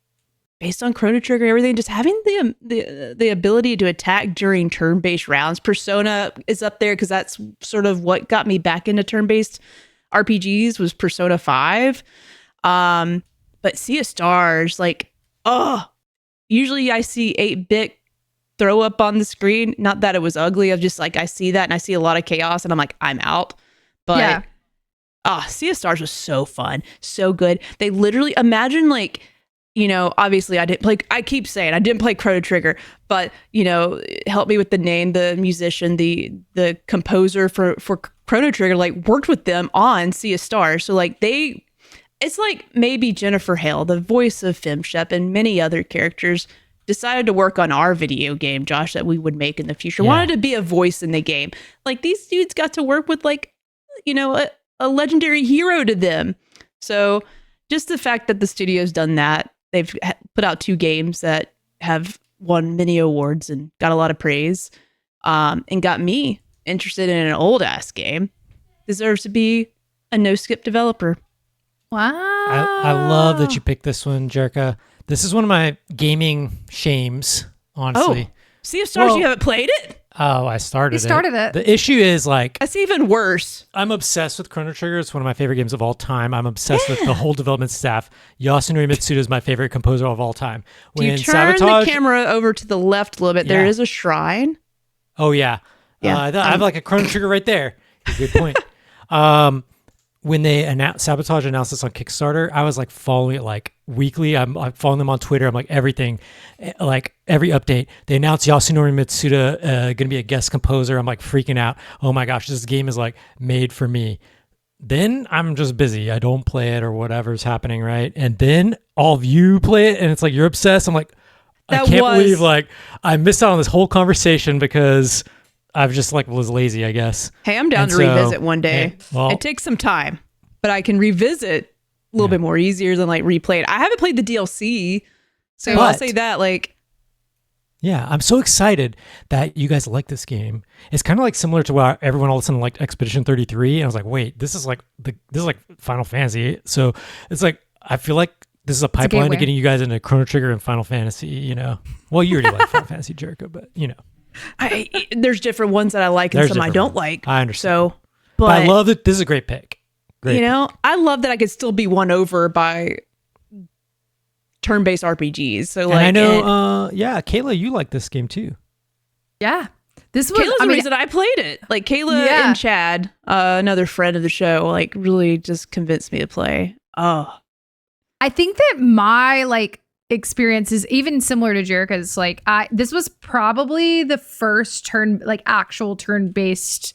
based on Chrono Trigger and everything, just having the ability to attack during turn-based rounds. Persona is up there because that's sort of what got me back into turn-based RPGs was Persona 5. But Sea of Stars, like, usually I see 8-bit throw up on the screen. Not that it was ugly. I'm just like, I see that and I see a lot of chaos and I'm like, I'm out. But Sea of Stars was so fun. So good. They literally imagine like, obviously I keep saying I didn't play Chrono Trigger, but help me with the name, the musician, the composer for Chrono Trigger, like worked with them on Sea of Stars. So like it's like maybe Jennifer Hale, the voice of Femshep and many other characters, decided to work on our video game, Josh, that we would make in the future. Wanted to be a voice in the game. Like these dudes got to work with like, a legendary hero to them. So just the fact that the studio's done that, they've put out 2 games that have won many awards and got a lot of praise, and got me interested in an old ass game, deserves to be a no skip developer. Wow. I love that you picked this one, Jerka. This is one of my gaming shames, honestly. Oh, Sea of Stars, you haven't played it? Oh, I started it. You started it. The issue is like... That's even worse. I'm obsessed with Chrono Trigger. It's one of my favorite games of all time. I'm obsessed with the whole development staff. Yasunori Mitsuda is my favorite composer of all time. Do you turn the camera over to the left a little bit? There is a shrine. Oh, yeah. Yeah. I have like a Chrono Trigger right there. Good point. When they Sabotage announced this on Kickstarter, I was like following it like weekly. I'm following them on Twitter. I'm like everything, like every update. They announced Yasunori Mitsuda going to be a guest composer. I'm like freaking out. Oh my gosh, this game is like made for me. then I'm just busy. I don't play it or whatever's happening, right? And then all of you play it, and it's like you're obsessed. I'm like, I can't believe like I missed out on this whole conversation because I've just like was lazy, I guess. Hey, I'm down to revisit one day. It takes some time, but I can revisit a little bit more easier than like replay it. I haven't played the DLC, so I'll say that like. Yeah, I'm so excited that you guys like this game. It's kind of like similar to why everyone all of a sudden liked Expedition 33, and I was like, wait, this is like Final Fantasy. So it's like I feel like this is a pipeline to getting you guys into Chrono Trigger and Final Fantasy. You know, well, you already like Final Fantasy, Jericho, but you know, there's different ones that I like and some I don't like. I understand. So, but I love that this is a great pick. I love that I could still be won over by turn-based RPGs. So like, and I know, Kayla, you like this game too. Yeah, this was Kayla's the reason I played it. Like Kayla and Chad, another friend of the show, like really just convinced me to play. Oh, I think that my like experience is even similar to Jerica's. Like this was probably the first actual turn-based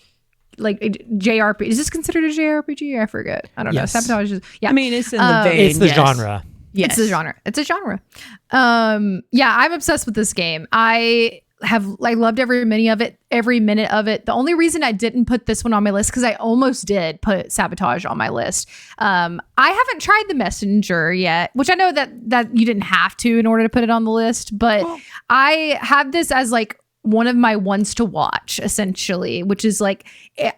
like JRPG. Is this considered a JRPG? I forget. I don't know. Sabotage is, I mean, it's in the vein. It's the genre. Yes. It's a genre. It's a genre. I'm obsessed with this game. I loved every minute of it. The only reason I didn't put this one on my list, because I almost did put Sabotage on my list. I haven't tried the Messenger yet, which I know that you didn't have to in order to put it on the list, but I have this as like one of my ones to watch, essentially, which is like,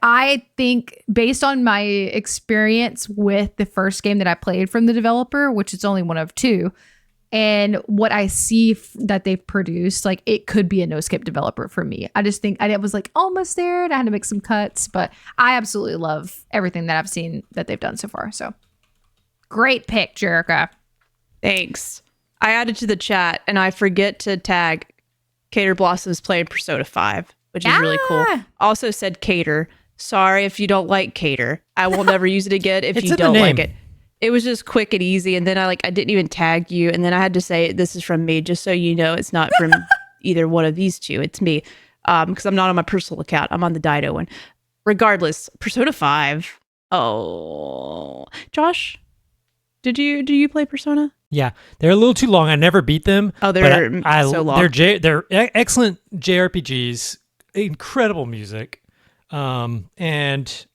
I think based on my experience with the first game that I played from the developer, which is only one of two, and what I see that they've produced, like it could be a no skip developer for me. I just think I was like almost there and I had to make some cuts, but I absolutely love everything that I've seen that they've done so far. So great pick, Jerica. Thanks. I added to the chat and I forget to tag Cater Blossoms playing Persona 5, which is really cool. Also said Cater. Sorry if you don't like Cater. I will never use it again if you don't like it. It was just quick and easy. And then I didn't even tag you. And then I had to say, this is from me, just so you know it's not from either one of these two. It's me. Because I'm not on my personal account. I'm on the Dido one. Regardless, Persona 5. Oh. Josh, do you play Persona? Yeah, they're a little too long. I never beat them. Oh, they're so long. They're excellent JRPGs, incredible music, and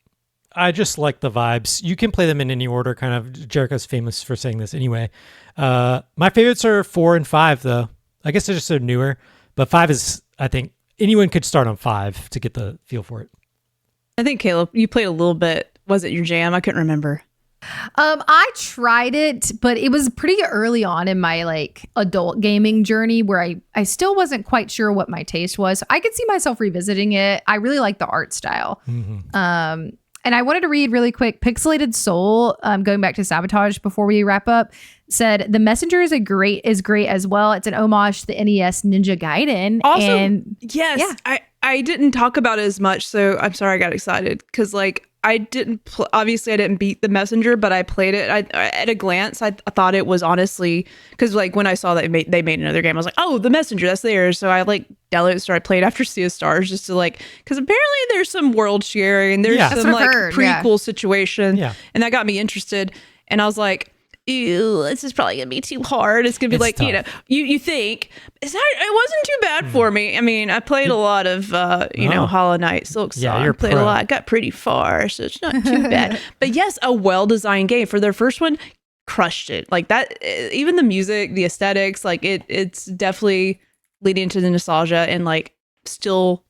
I just like the vibes. You can play them in any order. Kind of, Jericho's famous for saying this anyway. My favorites are 4 and 5, though. I guess they're just so newer, but 5 is, I think, anyone could start on 5 to get the feel for it. I think Caleb, you played a little bit. Was it your jam? I couldn't remember. I tried it, but it was pretty early on in my like adult gaming journey where I still wasn't quite sure what my taste was. I could see myself revisiting it. I really like the art style. Mm-hmm. And I wanted to read really quick. Pixelated Soul, going back to Sabotage before we wrap up, said The Messenger is great as well. It's an homage to the NES Ninja Gaiden. Also, and yes, yeah. I didn't talk about it as much, so I'm sorry I got excited because like I didn't obviously I didn't beat The Messenger, but I played it. At a glance, I thought it was honestly, because like when I saw that they made another game, I was like, oh, The Messenger, that's theirs. So I like downloaded and started playing after Sea of Stars just to like, because apparently there's some world sharing, there's some like prequel situation, and that got me interested. And I was like, ew, this is probably gonna be too hard. It's gonna be like, tough. You think it wasn't too bad for me. I mean, I played a lot of Hollow Knight, Silksong. I played a lot, got pretty far, so it's not too bad. But yes, a well-designed game. For their first one, crushed it. Like that, even the music, the aesthetics, like it's definitely leading to the nostalgia and like still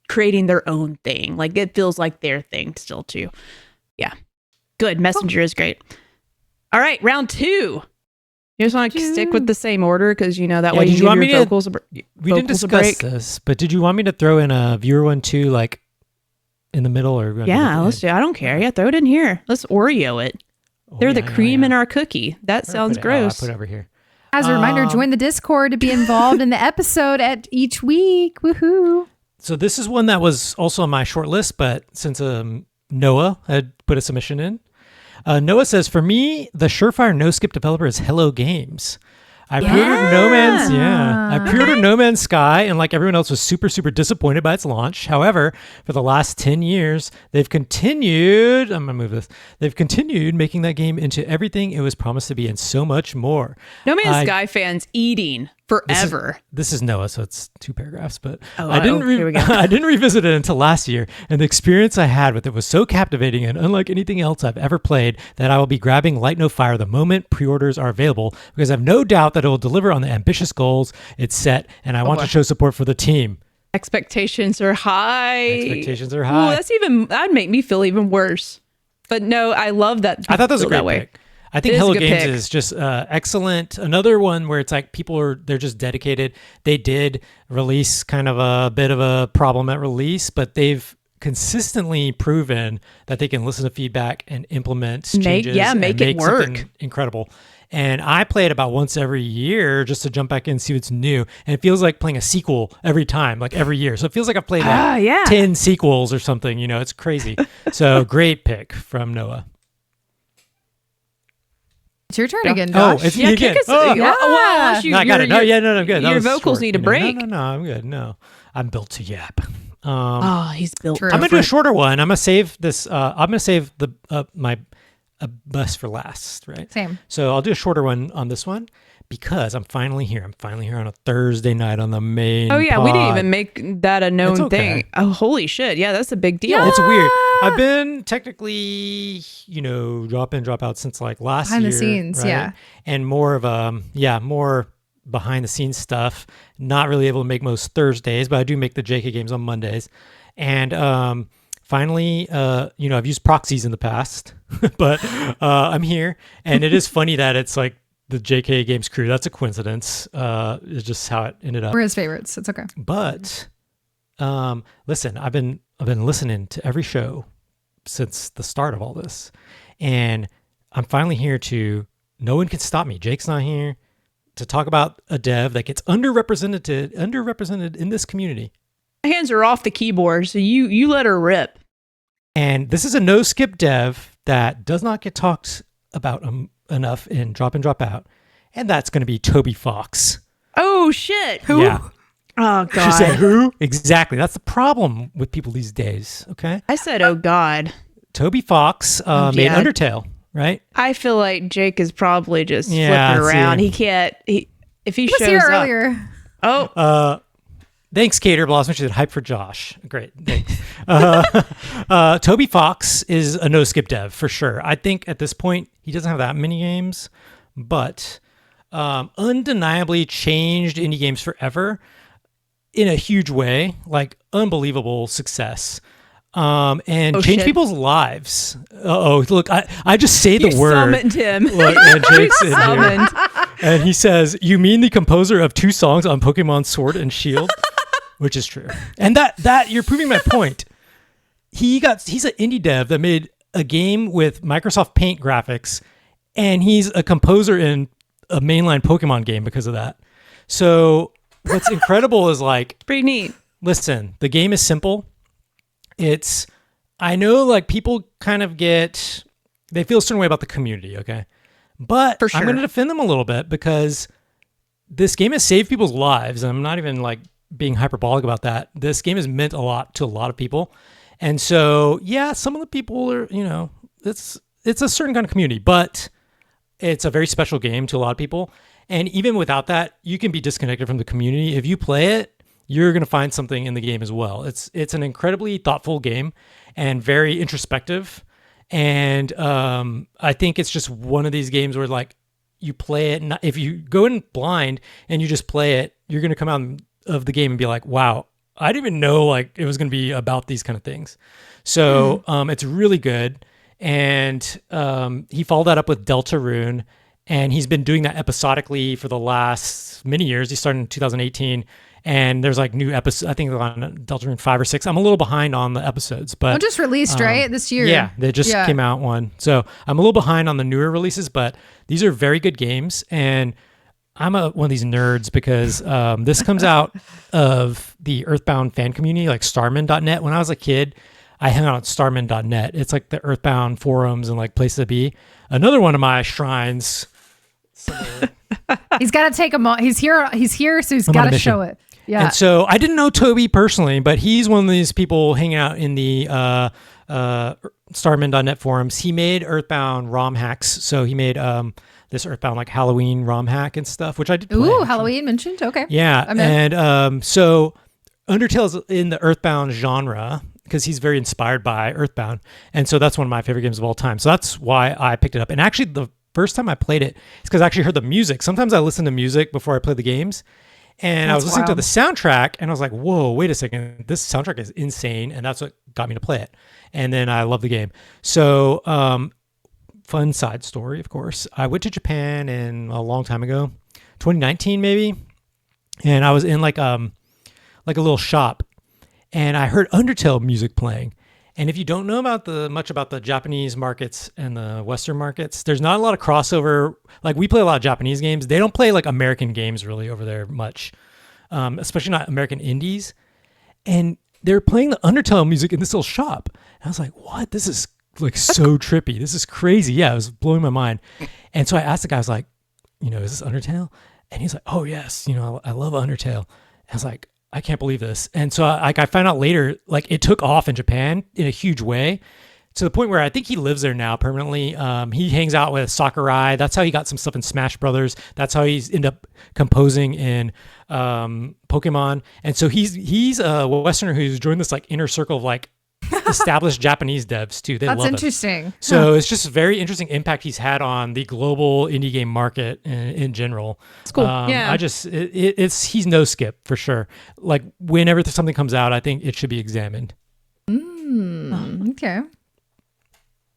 creating their own thing. Like it feels like their thing still too. Yeah. Good. Messenger is great. All right, round 2. You just want to stick with the same order because that way you give your vocals a break. We didn't discuss this, but did you want me to throw in a viewer one too, like in the middle, or let's do. I don't care. Yeah, throw it in here. Let's Oreo it. They're the cream in our cookie. That sounds gross. I put it over here. As a reminder, join the Discord to be involved in the episode at each week. Woohoo! So this is one that was also on my short list, but since Noah had put a submission in. Noah says, for me, the surefire no-skip developer is Hello Games. I pre-ordered No Man's, I Okay. pre-ordered No Man's Sky, and like everyone else was super, super disappointed by its launch. However, for the last 10 years, they've continued, I'm gonna move this, they've continued making that game into everything it was promised to be and so much more. No Man's Sky fans eating forever. This is Noah, so it's 2 paragraphs, but Oh, I didn't here we go. I didn't revisit it until last year, and the experience I had with it was so captivating and unlike anything else I've ever played that I will be grabbing Light No Fire the moment pre-orders are available because I have no doubt that it will deliver on the ambitious goals it's set, and I want to show support for the team. Expectations are high. Expectations are high. That'd make me feel even worse. But no, I love that. I thought that was a feel great way. pick. I think It is a Hello good Games pick. is just excellent. Another one where it's like they're just dedicated. They did release kind of a bit of a problem at release, but they've consistently proven that they can listen to feedback and implement changes and make it work. something incredible. And I play it about once every year just to jump back in and see what's new. And it feels like playing a sequel every time, like every year. So it feels like I've played like 10 sequels or something. You know, it's crazy. So great pick from Noah. It's your turn again, Oh, Josh. it's me again. Oh. Yeah. unless No, I got it. No, no, I'm good. That Your was vocals short, need a you know. break. No, I'm good. No, I'm built to yap. He's built. True. I'm gonna do a shorter one. I'm gonna save this. I'm gonna save the my best for last, right? Same. So I'll do a shorter one on this one because I'm finally here. I'm finally here on a Thursday night on the main. Oh yeah, we didn't pod. even make that a known It's okay. thing. Oh holy shit! Yeah, that's a big deal. Yeah. It's weird. I've been technically, drop in, drop out since like last Behind the year. scenes, right? yeah. And more of more behind the scenes stuff. Not really able to make most Thursdays, but I do make the JK games on Mondays. And finally, I've used proxies in the past, but I'm here. And it is funny that it's like the JK games crew. That's a coincidence. It's just how it ended up. We're his favorites. It's okay. But listen, I've been listening to every show since the start of all this, and I'm finally here to. No one can stop me. Jake's not here to talk about a dev that gets underrepresented in this community. My hands are off the keyboard, so you let her rip. And this is a no skip dev that does not get talked about enough in Drop in Drop Out, and that's going to be Toby Fox. Oh shit! Who? Yeah. Oh god! She said who? Exactly. That's the problem with people these days. Okay. I said, oh god. Toby Fox made yeah. Undertale, right? I feel like Jake is probably just Yeah, flipping around. see. He can't. If he He was shows here up. earlier. Oh, Thanks, Cater Blossom. She said hype for Josh. Great. Thanks. Toby Fox is a no skip dev for sure. I think at this point he doesn't have that many games, but undeniably changed indie games forever in a huge way, like unbelievable success. And changed shit. people's lives. Look, I just say you the word. summoned him. Look, and Jake's in here. Summoned. And he says, "You mean the composer of 2 songs on Pokemon Sword and Shield?" Which is true. And that you're proving my point. He's an indie dev that made a game with Microsoft Paint graphics, and he's a composer in a mainline Pokemon game because of that. So what's incredible is like, Pretty neat. listen, the game is simple. I know like people kind of they feel a certain way about the community, okay? But For sure. I'm going to defend them a little bit because this game has saved people's lives. And I'm not even like being hyperbolic about that. This game has meant a lot to a lot of people. And so, yeah, some of the people are, it's a certain kind of community, but it's a very special game to a lot of people. And even without that, you can be disconnected from the community. If you play it, you're going to find something in the game as well. It's an incredibly thoughtful game and very introspective. And I think it's just one of these games where like you play it. If you go in blind and you just play it, you're going to come out of the game and be like, wow, I didn't even know like it was going to be about these kind of things. So it's really good. And he followed that up with Deltarune, and he's been doing that episodically for the last many years. He started in 2018, and there's like new episodes. I think they're on Deltarune 5 or 6. I'm a little behind on the episodes, but Well, just released, right? This year. yeah, they just came out one. So I'm a little behind on the newer releases, but these are very good games. And I'm one of these nerds because this comes out of the Earthbound fan community, like Starman.net. When I was a kid, I hung out on Starman.net. It's like the Earthbound forums and like place to be. Another one of my shrines. He's got to take a He's here, so he's I'm on got a to mission. show it. Yeah. And so I didn't know Toby personally, but he's one of these people hanging out in the Starman.net forums. He made Earthbound ROM hacks. So he made this Earthbound like Halloween ROM hack and stuff, which I did play. Ooh, actually. Halloween mentioned. Okay. Yeah. I'm in. And so Undertale's in the Earthbound genre because he's very inspired by Earthbound. And so that's one of my favorite games of all time. So that's why I picked it up. And actually the first time I played it, it's because I actually heard the music. Sometimes I listen to music before I play the games. And I was listening to the soundtrack and I was like, whoa, wait a second. This soundtrack is insane. And that's what got me to play it. And then I love the game. So, fun side story, of course. I went to Japan a long time ago, 2019 maybe. And I was in like a little shop and I heard Undertale music playing. And if you don't know much about the Japanese markets and the Western markets, there's not a lot of crossover. Like we play a lot of Japanese games. They don't play like American games really over there much, especially not American indies. And they're playing the Undertale music in this little shop. And I was like, what? This is like so trippy. This is crazy. Yeah, it was blowing my mind. And so I asked the guy, I was like, is this Undertale? And he's like, oh yes, I love Undertale. And I was like, I can't believe this. And so I found out later, like it took off in Japan in a huge way to the point where I think he lives there now permanently. He hangs out with Sakurai. That's how he got some stuff in Smash Brothers. That's how he's ended up composing in Pokemon. And so he's a Westerner who's joined this like inner circle of like established Japanese devs too. They That's love him. interesting. So it's just a very interesting impact he's had on the global indie game market in general. It's cool. Yeah. He's no skip for sure. Like whenever something comes out, I think it should be examined. Okay.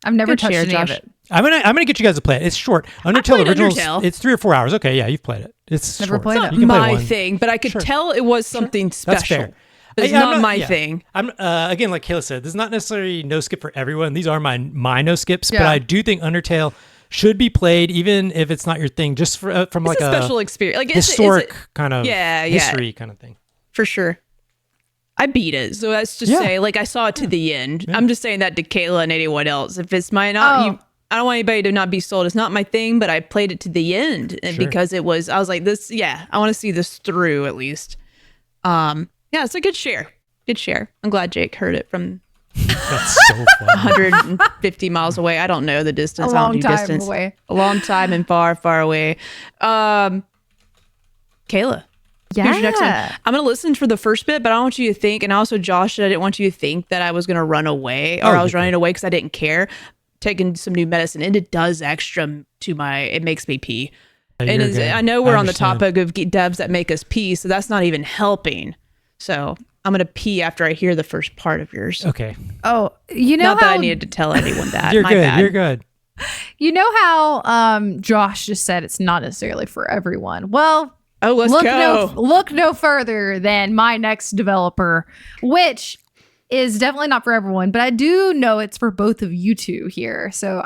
I've never Good touched share, any Josh. of it. I'm gonna get you guys to play it. It's short. Undertale played Originals. Undertale. It's 3 or 4 hours. Okay, yeah, you've played it. It's Never short. played it. You can play my one. thing, but I could Sure. tell it was something special. That's fair. But it's Yeah, not my yeah. thing. I'm again, like Kayla said, this is not necessarily no skip for everyone. These are my no skips, but Yeah. I do think Undertale should be played, even if it's not your thing, just from It's like a special experience. Like historic kind of Yeah, history kind of thing. for sure. I beat it, so that's just Yeah. say like I saw it to the end. Yeah. I'm just saying that to Kayla and anyone else. If it's my not, I don't want anybody to not be sold. It's not my thing, but I played it to the end and Sure. because it was. I was like, this. Yeah, I want to see this through at least. Yeah, it's a good share. Good share. I'm glad Jake heard it from That's so fun. 150 miles away. I don't know the distance. A I don't long do time distance. away. A long time and far, far away. Kayla. Yeah. Here's your next one. I'm going to listen for the first bit, but I don't want you to think, and also Josh, I didn't want you to think that I was going to run away or I was running away because I didn't care. Taking some new medicine, and it does extra to it makes me pee. And You're good. I know we're on the understand. topic of devs that make us pee, so that's not even helping. So I'm going to pee after I hear the first part of yours. Okay, Oh, you know Not that how I needed to tell anyone that. you're My good. bad. You're good. you know how Josh just said it's not necessarily for everyone. Well, Oh, let's go. look no further than my next developer, which is definitely not for everyone, but I do know it's for both of you two here. So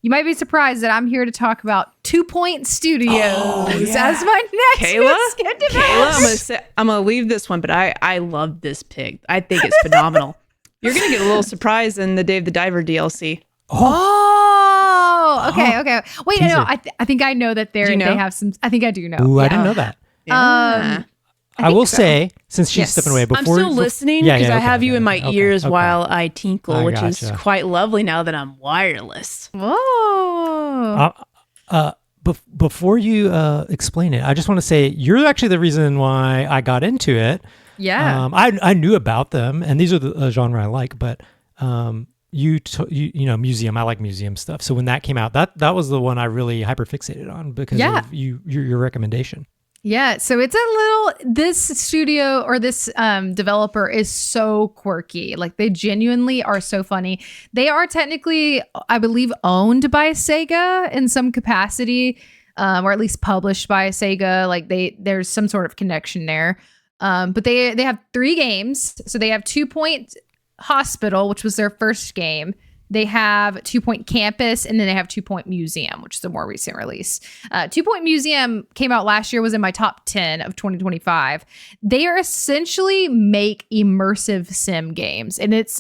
you might be surprised that I'm here to talk about 2 Point Studios as my next Kayla, skip Kayla, I'm gonna leave this one, but I love this pick. I think it's phenomenal. You're gonna get a little surprise in the Dave the Diver DLC. Oh, okay. Wait, Teaser. no, I think I know that Do you they know? have some. I think I do know. Ooh, I Yeah. didn't know that. Yeah. I will so. say, since she's Yes. stepping away, I'm before still listening Yeah, because yeah, I okay, have you okay, in my okay, ears okay. while I tinkle, I which is gotcha. quite lovely now that I'm wireless. Whoa. Before you explain it, I just want to say you're actually the reason why I got into it. Yeah. I knew about them, and these are the genre I like, but you know museum. I like museum stuff. So when that came out, that was the one I really hyperfixated on because Yeah. of your recommendation. Yeah, so this studio or this developer is so quirky. Like they genuinely are so funny. They are technically, I believe, owned by Sega in some capacity, or at least published by Sega. Like there's some sort of connection there. But they have 3 games. So they have 2 Point Hospital, which was their first game. They have 2 Point Campus, and then they have 2 Point Museum, which is a more recent release. 2 Point Museum came out last year, was in my top 10 of 2025. They are essentially make immersive sim games, and it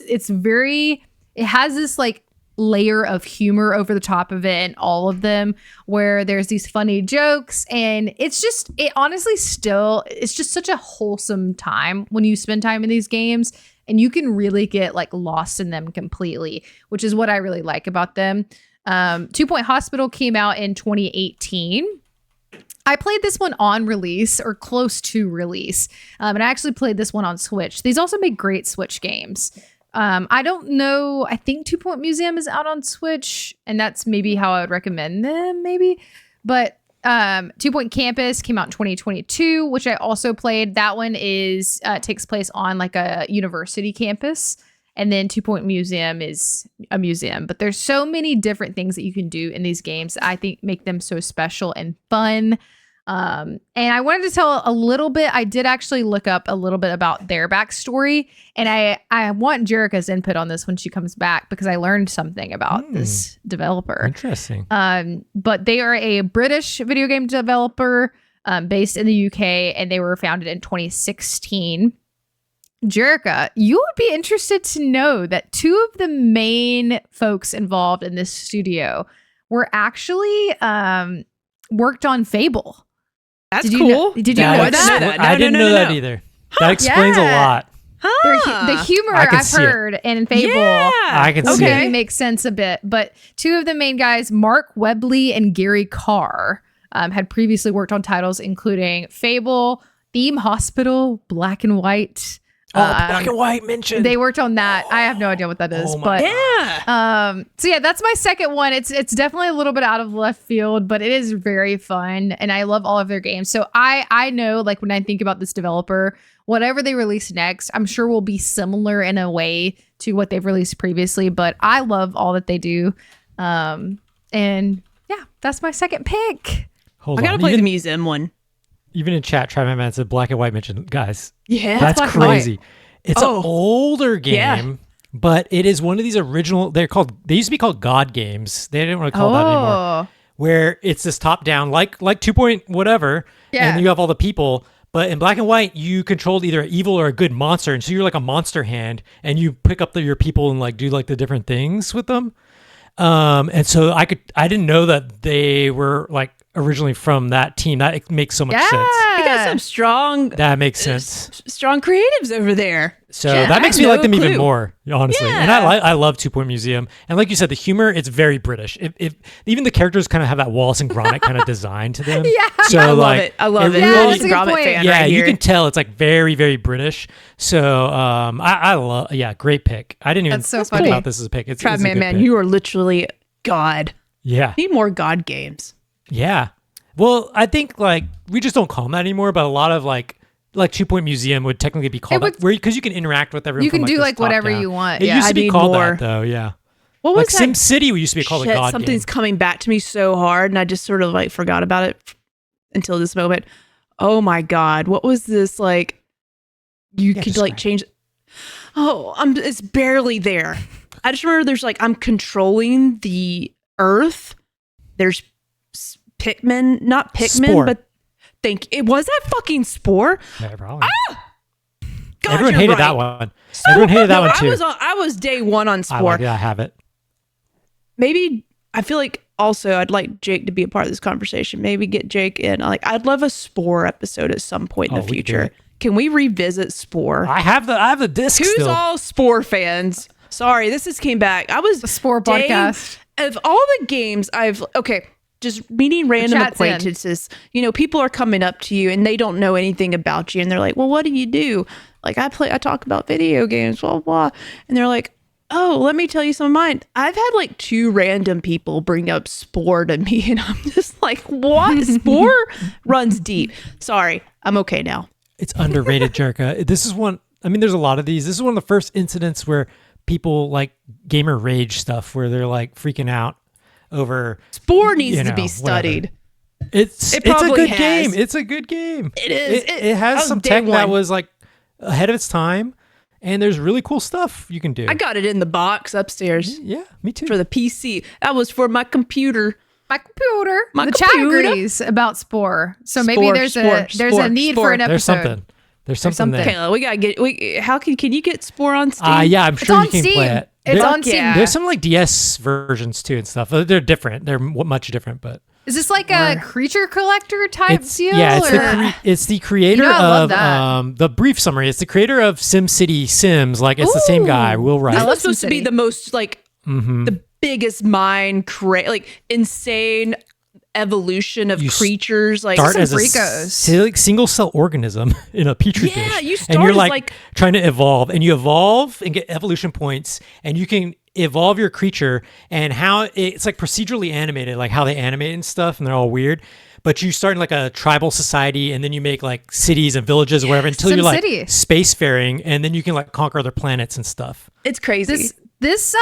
has this like layer of humor over the top of it in all of them, where there's these funny jokes, and it's just such a wholesome time when you spend time in these games, and you can really get like lost in them completely, which is what I really like about them. 2 Point Hospital came out in 2018. I played this one on release or close to release. And I actually played this one on Switch. These also make great Switch games. I don't know. I think 2 Point Museum is out on Switch, and that's maybe how I would recommend them, maybe. But 2 Point Campus came out in 2022, which I also played. That one takes place on like a university campus. And then 2 Point Museum is a museum. But there's so many different things that you can do in these games that I think make them so special and fun. And I wanted to tell a little bit. I did actually look up a little bit about their backstory. And I want Jerica's input on this when she comes back, because I learned something about this developer. Interesting. But they are a British video game developer based in the UK, and they were founded in 2016. Jerica, you would be interested to know that 2 of the main folks involved in this studio were actually worked on Fable. That's did you cool. Know, did you know that? I didn't know that either. That explains a lot. The humor I've heard in Fable I can see it. makes sense a bit. But 2 of the main guys, Mark Webley and Gary Carr, had previously worked on titles including Fable, Theme Hospital, Black and White. Black and White mentioned. They worked on that. I have no idea what that is, but so yeah, that's my second one. It's definitely a little bit out of left field, but it is very fun, and I love all of their games. So I know, like, when I think about this developer, whatever they release next, I'm sure will be similar in a way to what they've released previously. But I love all that they do, and yeah, that's my second pick. Hold I gotta on. play the museum one. Even in chat, Try My Man said Black and White mentioned. Guys, Yeah, that's crazy. It's an Oh. older game, but it is one of these original. They used to be called God games. They didn't want to call that anymore. Where it's this top down, like 2 Point whatever, and you have all the people. But in Black and White, you controlled either an evil or a good monster, and so you're like a monster hand, and you pick up your people and like do like the different things with them. And so I didn't know that they were like originally from that team. That makes so much sense. They got some strong. That makes sense. Strong creatives over there. So that makes me like them even more, honestly. Yeah. And I love 2 Point Museum. And like you said, the humor, it's very British. If even the characters kind of have that Wallace and Gromit kind of design to them. So I love it. I love it. really- Wallace that's and a good Gromit point. fan Yeah, right you here. can tell it's like very, very British. So I love, great pick. I didn't even That's so think funny. about this as a pick. It's a Trap good Man, pick. you are literally God. Yeah. Need more God games. Yeah. Well, I think like we just don't call them that anymore, but a lot of like 2 Point Museum would technically be called that, because you can interact with everyone. You can from, do this like top whatever down. you want. It Yeah, used I to be need called more. that though. Yeah. What Like was that? SimCity used to be called a God Something's game. coming back to me so hard, and I just sort of like forgot about it until this moment. Oh my God. What was this like? You could like change. Oh, it's barely there. I just remember there's like, I'm controlling the earth. There's not Pikmin, Spore. but it was that fucking Spore. Yeah, probably. God, Everyone you're hated right. that one. Everyone hated that No, one too. I was day one on I Spore. like it. I have it. Maybe I feel like also I'd like Jake to be a part of this conversation. Maybe get Jake in. Like, I'd love a Spore episode at some point in the we can do future. it. Can we revisit Spore? I have the disc Who's still. all Spore fans? Sorry, this just came back. I was The Spore day- podcast. Of all the games just meeting random chat's in. acquaintances. You know, people are coming up to you and they don't know anything about you, and they're like, "Well, what do you do?" Like, I talk about video games, blah blah, and they're like, "Oh, let me tell you some of mine." I've had like 2 random people bring up Spore to me, and I'm just like, "What?" Spore runs deep. Sorry, I'm okay now. It's underrated, Jerica. This is one. I mean, there's a lot of these. This is one of the first incidents where people like gamer rage stuff, where they're like freaking out over. Spore needs you to know, be whatever. studied. It's a probably good has. game. It's a good game. It is. It I has was some day tech that one. was like ahead of its time, and there's really cool stuff you can do. I got it in the box upstairs Yeah, me too. for the PC. That was for my computer. My computer. My the computer. chat agrees about Spore. So maybe Spore, there's Spore, a need Spore. for an episode. There's something. There's something something. there. Kayla, we gotta get. How can you get Spore on Steam? Yeah, I'm It's sure on you can Steam. play it. It's on Steam. yeah. There's some like DS versions too and stuff. They're different. They're much different, but Is this like a creature collector type deal? Yeah, or? It's the creator I love of that. the brief summary. It's the creator of SimCity Sims. Like it's the same guy, Will Wright. This love was supposed to be SimCity. the most like the biggest mind like insane evolution of creatures. Like Start some as a freakos. single cell organism in a petri dish. Yeah, you and start you're as, like, like- trying to evolve, and you evolve and get evolution points, and you can evolve your creature, and how it's like procedurally animated, like how they animate and stuff, and they're all weird. But you start in like a tribal society, and then you make like cities and villages or whatever until you're like SimCity. spacefaring, and then you can like conquer other planets and stuff. it's crazy. This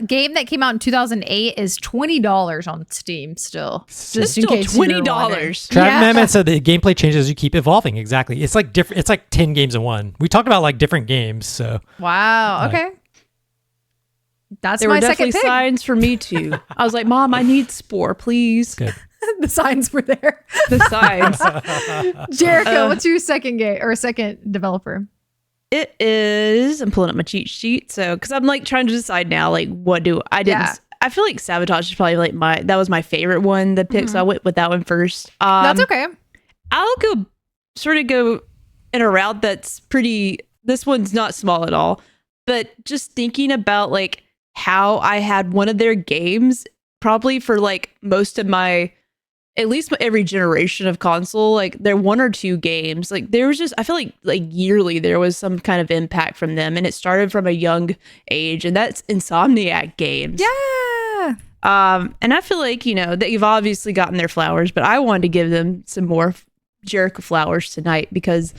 game that came out in 2008 is $20 on Steam still. It's Just in still case you were wondering. $20. Madman said the gameplay changes as you keep evolving. Exactly. It's like different. It's like 10 games in one. We talked about like different games. So Wow. Okay. That's There my were second definitely pick. signs for me too. I was like, Mom, I need Spore, please. good. The signs were there. The signs. Jericho, what's your second game or second developer? It is. I'm pulling up my cheat sheet. So, because I'm like trying to decide now, like, what do I didn't. Yeah. I feel like Sabotage is probably like that was my favorite one to pick. So I went with that one first. That's okay. I'll go in a route that's pretty. This one's not small at all, but just thinking about like how I had one of their games probably for like most of my. At least every generation of console, like there one or two games, like there was just, I feel like yearly there was some kind of impact from them, and it started from a young age, and that's Insomniac games. Yeah. And I feel like, that you've obviously gotten their flowers, but I wanted to give them some more Jericho flowers tonight, because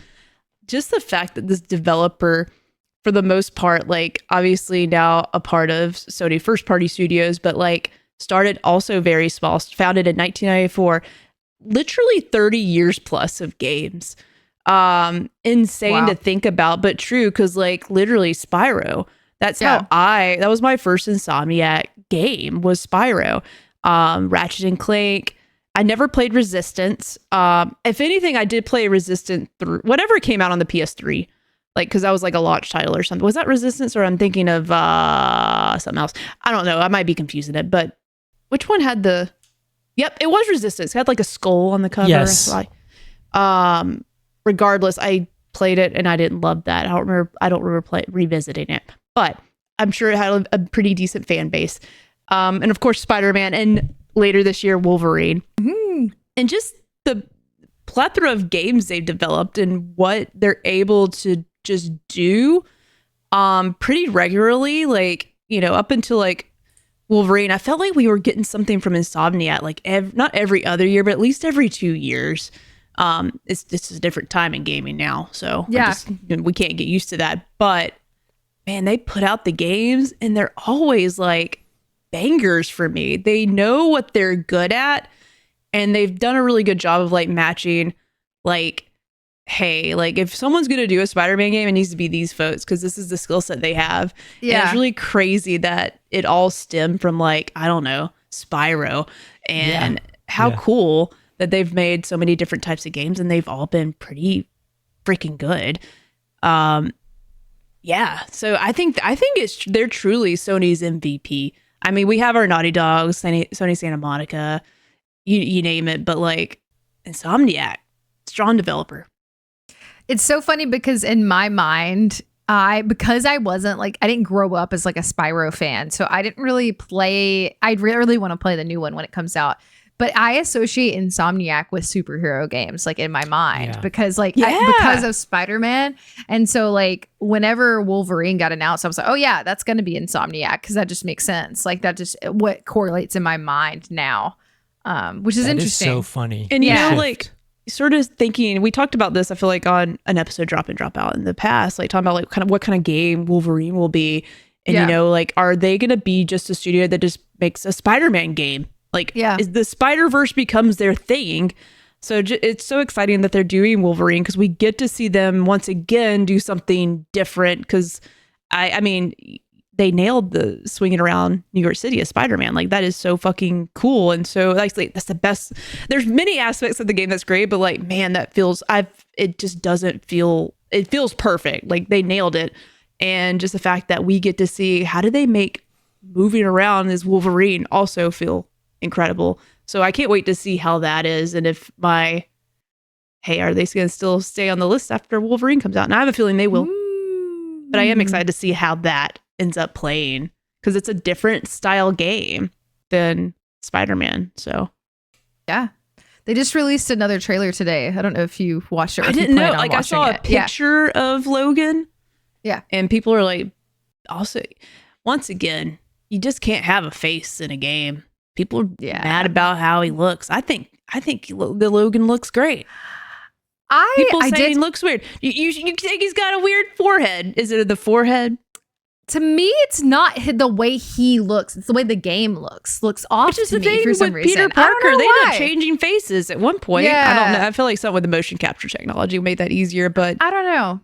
just the fact that this developer, for the most part, like obviously now a part of Sony first party studios, but like started also very small, founded in 1994, literally 30 years plus of games. Insane to think about, but true, because like literally Spyro, that was my first Insomniac game, was Spyro. Ratchet and Clank. I never played Resistance. If anything, I did play Resistance through whatever came out on the PS3. Like, because that was like a launch title or something. Was that Resistance, or I'm thinking of something else? I don't know. I might be confusing it, but which one had the? Yep, it was Resistance. It had like a skull on the cover. Yes. Regardless, I played it and I didn't love that. I don't remember revisiting it, but I'm sure it had a pretty decent fan base. And of course, Spider-Man, and later this year, Wolverine, and just the plethora of games they've developed and what they're able to just do, pretty regularly. Like, up until like Wolverine, I felt like we were getting something from Insomniac, like not every other year, but at least every 2 years. This is a different time in gaming now, so we can't get used to that. But man, they put out the games and they're always like bangers for me. They know what they're good at, and they've done a really good job of like matching, like, hey, like if someone's going to do a Spider-Man game, it needs to be these folks, because this is the skill set they have. Yeah. And it's really crazy that it all stemmed from like, I don't know, Spyro, and how cool that they've made so many different types of games, and they've all been pretty freaking good. So I think they're truly Sony's MVP. I mean, we have our Naughty Dogs, Sony Santa Monica, you name it, but like Insomniac, strong developer. It's so funny because in my mind, because I wasn't like, I didn't grow up as like a Spyro fan, so I didn't really play. I'd really want to play the new one when it comes out. But I associate Insomniac with superhero games, like in my mind, because like because of Spider-Man. And so like whenever Wolverine got announced, I was like, oh yeah, that's going to be Insomniac, because that just makes sense. Like that just what correlates in my mind now, which is interesting. Is so funny. And you know, like sort of thinking, we talked about this, I feel like on an episode Drop In Drop Out in the past, like talking about like kind of what kind of game Wolverine will be. And you know, like, are they going to be just a studio that just makes a Spider-Man game? Like, is the Spider-Verse becomes their thing. So it's so exciting that they're doing Wolverine, because we get to see them once again do something different. Because I mean, they nailed the swinging around New York City as Spider-Man. Like, that is so fucking cool. And so like that's the best. There's many aspects of the game that's great, but like, man, it just doesn't feel, it feels perfect. Like they nailed it. And just the fact that we get to see how do they make moving around as Wolverine also feel incredible. So I can't wait to see how that is. And if are they going to still stay on the list after Wolverine comes out? And I have a feeling they will. But I am excited to see how that ends up playing because it's a different style game than Spider-Man. So yeah. They just released another trailer today. I don't know if you watched it. Or I didn't know. Like I saw a picture of Logan. Yeah. And people are like, also, once again, you just can't have a face in a game. People are mad about how he looks. I think the Logan looks great. People say he looks weird. You think he's got a weird forehead? Is it the forehead? To me, it's not the way he looks. It's the way the game looks. Looks off to me for some reason. Peter Parker, they ended up changing faces at one point. Yeah. I don't know. I feel like something with the motion capture technology made that easier, but I don't know.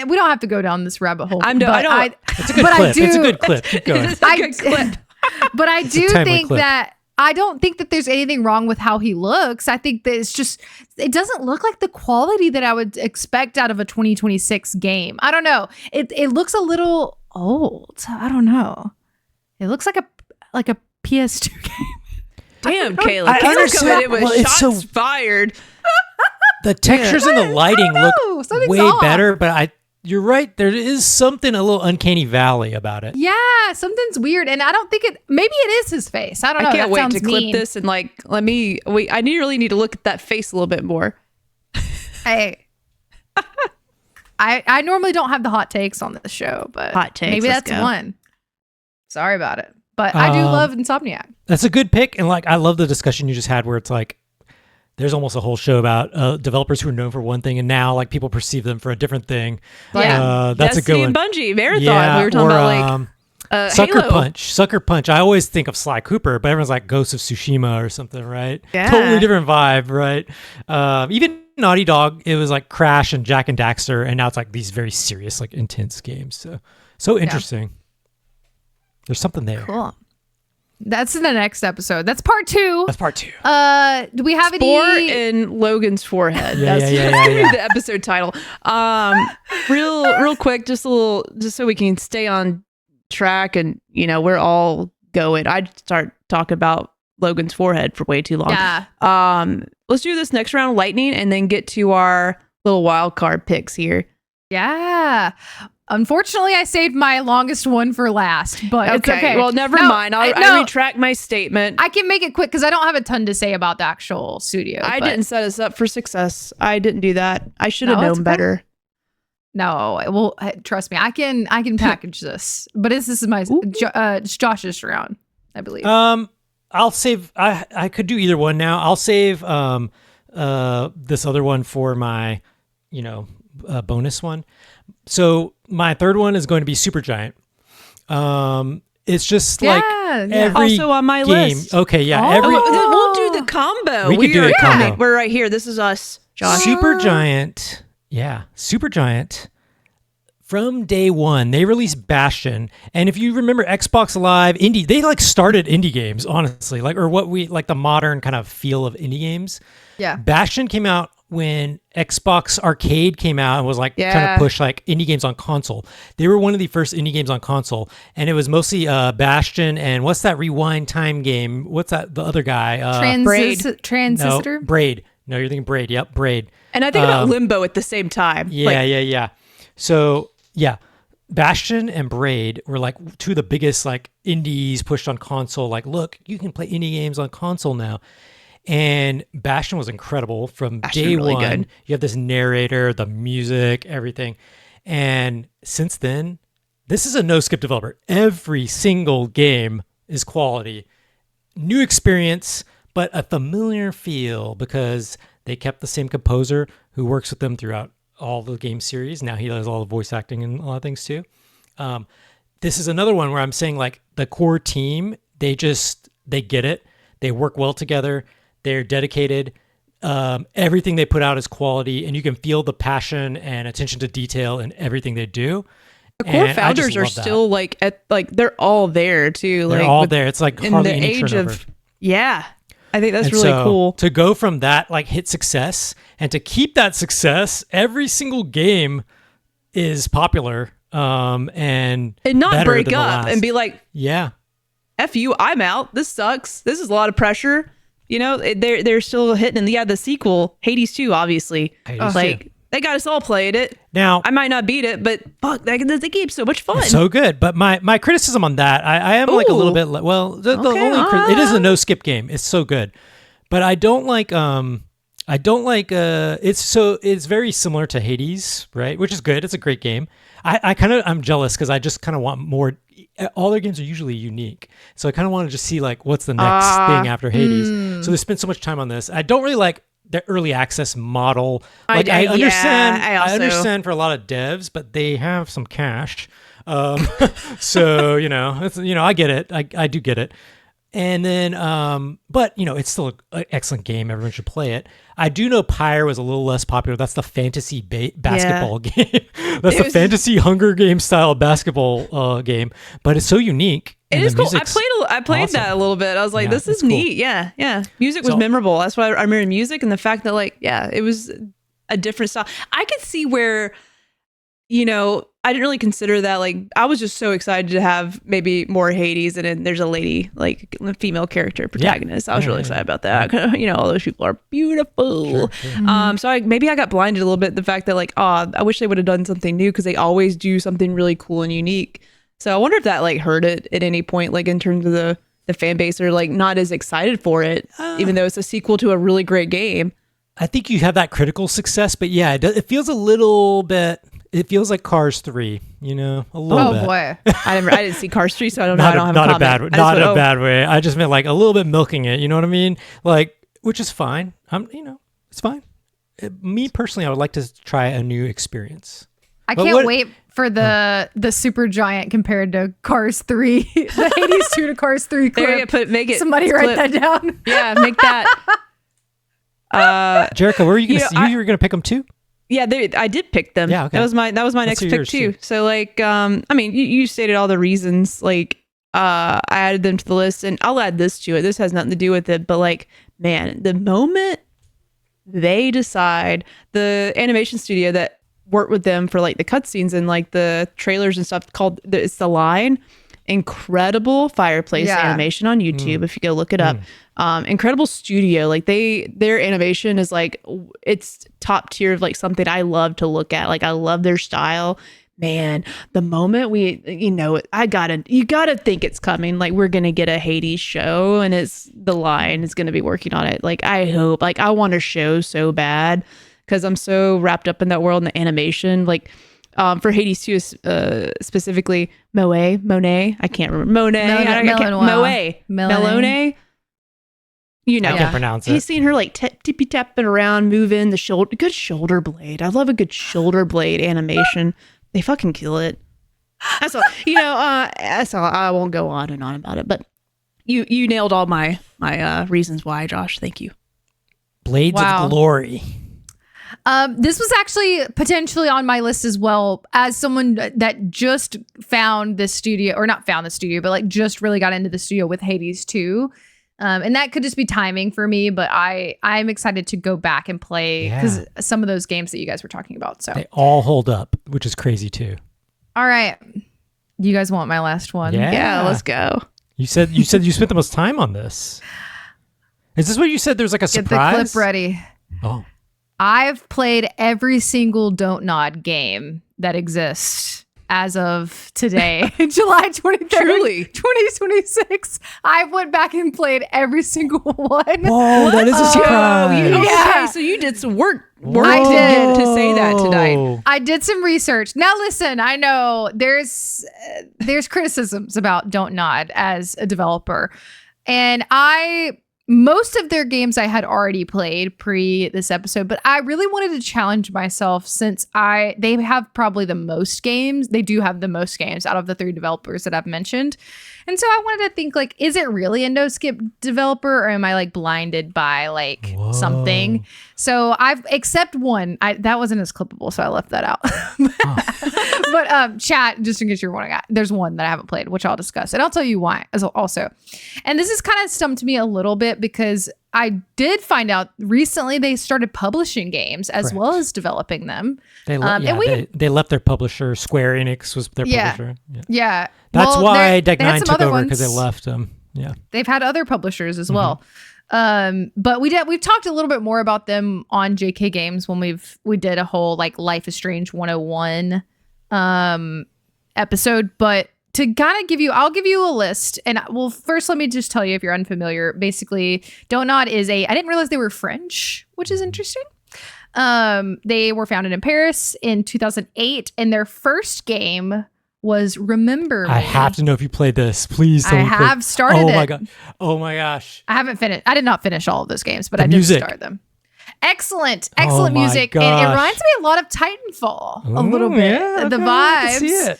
We don't have to go down this rabbit hole. It's a good clip. It's a good clip. Keep going. It's a good clip. But I do think that I don't think that there's anything wrong with how he looks. I think that it doesn't look like the quality that I would expect out of a 2026 game. I don't know. It looks a little old. I don't know. It looks like a PS2 game. Damn, Kayla. I understand. It was shots fired. The textures and the lighting look way better, but you're right. There is something a little uncanny valley about it. Yeah, something's weird, and I don't think maybe it is his face. I don't know. I can't wait to clip this and I really need to look at that face a little bit more. Hey, I normally don't have the hot takes on this show, but hot takes, maybe that's one. Sorry about it, but I do love Insomniac. That's a good pick, and I love the discussion you just had where it's like, there's almost a whole show about developers who are known for one thing, and now people perceive them for a different thing. Yeah, that's Destiny a good one. And Bungie Marathon. Yeah, we were talking about Sucker Halo. Punch. Sucker Punch. I always think of Sly Cooper, but everyone's like Ghost of Tsushima or something, right? Yeah. Totally different vibe, right? Even Naughty Dog, it was like Crash and Jack and Daxter, and now it's like these very serious, intense games. So interesting. There's something there. Cool. That's in the next episode. That's part 2. That's part 2. Do we have Spore any in Logan's forehead? Yeah. The episode title. Real quick, just so we can stay on track, and we're all going. I'd start talking about Logan's forehead for way too long. Yeah. Let's do this next round of lightning, and then get to our little wild card picks here. Yeah. Unfortunately, I saved my longest one for last, but it's okay. Well, never mind. I retract my statement. I can make it quick because I don't have a ton to say about the actual studio. I didn't set us up for success. I didn't do that. I should have known better. No, well, trust me, I can package this. But this is my it's Josh's round, I believe. I'll save. I could do either one now. I'll save this other one for my bonus one. So my third one is going to be Supergiant. It's just every also on my game. list. Okay, yeah. We'll do the combo. We can do a combo. We're right here. This is us, Josh. Supergiant. Yeah, Supergiant. From day one, they released Bastion, and if you remember Xbox Live indie, they started indie games, honestly, or what we the modern kind of feel of indie games. Yeah, Bastion came out when Xbox Arcade came out and was trying to push indie games on console. They were one of the first indie games on console, and it was mostly Bastion and what's that Rewind Time game? What's that? The other guy? Transistor? No, Braid. No, you're thinking Braid. Yep, Braid. And I think about Limbo at the same time. Yeah. So yeah, Bastion and Braid were two of the biggest indies pushed on console. Look, you can play indie games on console now. And Bastion was incredible from day one. Good. You have this narrator, the music, everything. And since then, this is a no-skip developer. Every single game is quality. New experience, but a familiar feel because they kept the same composer who works with them throughout all the game series. Now he does all the voice acting and a lot of things too. This is another one where I'm saying the core team, they get it. They work well together. They're dedicated. Everything they put out is quality, and you can feel the passion and attention to detail in everything they do. The core founders are still they're all there too. They're all there. It's in hardly the any age turnover. of I think that's really cool. To go from that hit success and to keep that success, every single game is popular and not better break than the up last. and be like, yeah. F you, I'm out. This sucks. This is a lot of pressure. You know, they're still hitting. And yeah, the sequel, Hades 2, obviously. Hades like 2. they got us all played it. Now I might not beat it, but fuck, the game's so much fun. it's so good. But my criticism on that, I am like a little Ooh. bit the Okay, only it is a no skip game. It's so good, but I don't like it's very similar to Hades, right? Which is good. It's a great game. I'm jealous because I just kind of want more. All their games are usually unique, so I kind of want to just see like what's the next thing after Hades. So they spend so much time on this. I don't really like the early access model. Like I understand, I understand for a lot of devs, but they have some cash. So I get it. I do get it. And then, but it's still an excellent game. Everyone should play it. I do know Pyre was a little less popular. That's the fantasy basketball game. That's the fantasy Hunger Game style basketball game. But it's so unique. It is cool. I played that a little bit. I was like, this is neat. Cool. Yeah. Music was memorable. That's why I remember music and the fact that it was a different style. I could see where, I didn't really consider that. Like, I was just so excited to have maybe more Hades, and then there's a lady, like a female character protagonist. I was really excited about that. All those people are beautiful. Sure. So I got blinded a little bit. The fact that I wish they would have done something new, because they always do something really cool and unique. So I wonder if that hurt it at any point, in terms of the fan base, or not as excited for it, even though it's a sequel to a really great game. I think you have that critical success, but yeah, it feels a little bit. It feels like Cars 3, a little bit. Oh boy, I didn't see Cars 3, so I don't know. I don't have a comment. Not a bad way. I just meant a little bit milking it. You know what I mean? Which is fine. It's fine. Me personally, I would like to try a new experience. I can't wait for the Supergiant compared to Cars 3, the Hades 2 to Cars 3 clip. Make it. Somebody write that down. Yeah, make that. Jericho, where were you going to? You were going to pick them too? Yeah, I did pick them. Yeah, okay. That was my next pick too. So you stated all the reasons. I added them to the list, and I'll add this to it. This has nothing to do with it, but man, the moment they decide, the animation studio that worked with them for the cutscenes and the trailers and stuff, it's The Line. Incredible fireplace animation on YouTube if you go look it up. Incredible studio. Their animation is it's top tier of something I love to look at. I love their style. Man, the moment you gotta think it's coming. We're gonna get a Hades show, and it's The Line is gonna be working on it. I hope. I want a show so bad, because I'm so wrapped up in that world and the animation. For Hades 2 specifically, Monet, I can't remember. Melone. I can't pronounce it. He's seen her tippy tapping around, moving the shoulder. Good shoulder blade. I love a good shoulder blade animation. They fucking kill it. That's all. That's all. I won't go on and on about it. But you nailed all my reasons why, Josh. Thank you. Blades of Glory. This was actually potentially on my list as well, as someone that just found this studio, or not found the studio, but just really got into the studio with Hades 2. And that could just be timing for me, but I'm excited to go back and play, because some of those games that you guys were talking about. So they all hold up, which is crazy too. All right. You guys want my last one? Yeah, let's go. You said you spent the most time on this. Is this what you said? There's a surprise? Get the clip ready. Oh. I've played every single Don't Nod game that exists as of today, July 23rd, Truly. 2026. I went back and played every single one. Whoa, that is a surprise. Okay, so you did some work. I did to say that tonight. I did some research. Now listen, I know there's criticisms about Don't Nod as a developer, and most of their games I had already played pre this episode, but I really wanted to challenge myself, since they have probably the most games. They do have the most games out of the 3 developers that I've mentioned. And so I wanted to think, is it really a no skip developer, or am I blinded by something? So except one, that wasn't as clippable, so I left that out. But chat, just in case you're wondering, there's one that I haven't played, which I'll discuss, and I'll tell you why as also. And this has kind of stumped me a little bit because I did find out recently they started publishing games as well as developing them. They left their publisher. Square Enix was their publisher. Yeah. That's why they Deck Nine took over, because they left them. Yeah. They've had other publishers as well. But we've talked a little bit more about them on JK Games when we did a whole like Life is Strange 101 episode. But to kind of I'll give you a list. And well, first let me just tell you, if you're unfamiliar, basically Donut is I didn't realize they were French, which is interesting. They were founded in Paris in 2008, and their first game was Remember Me. I have to know if you played this. Please tell me. I have started Oh it. my god. Oh my gosh. I haven't finished. I did not finish all of those games, but I did start them. Excellent music. And it reminds me a lot of Titanfall a little bit. Yeah, the okay, vibes. I can see it.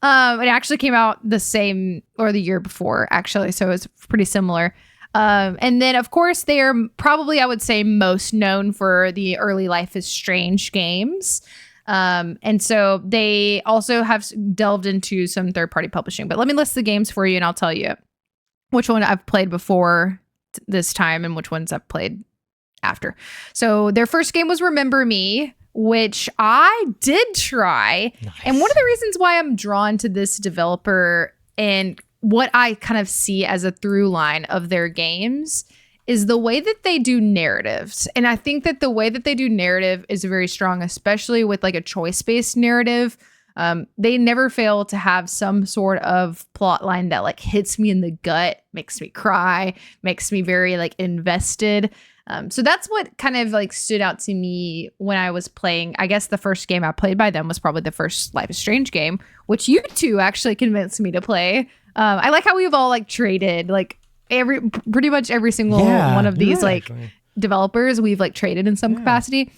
It actually came out the same or the year before, actually. So it's pretty similar. And then, of course, they are probably, I would say, most known for the early Life is Strange games. And so they also have delved into some third-party publishing. But let me list the games for you, and I'll tell you which one I've played before this time and which ones I've played after. So their first game was Remember Me, which I did try. Nice. And one of the reasons why I'm drawn to this developer and what I kind of see as a through line of their games is the way that they do narratives. And I think that the way that they do narrative is very strong, especially with like a choice-based narrative. They never fail to have some sort of plot line that like hits me in the gut, makes me cry, makes me very like invested. So that's what kind of like stood out to me when I was playing. I guess the first game I played by them was probably the first Life is Strange game, which you two actually convinced me to play. I like how we've all like traded like pretty much every single one of these like developers we've like traded in some capacity.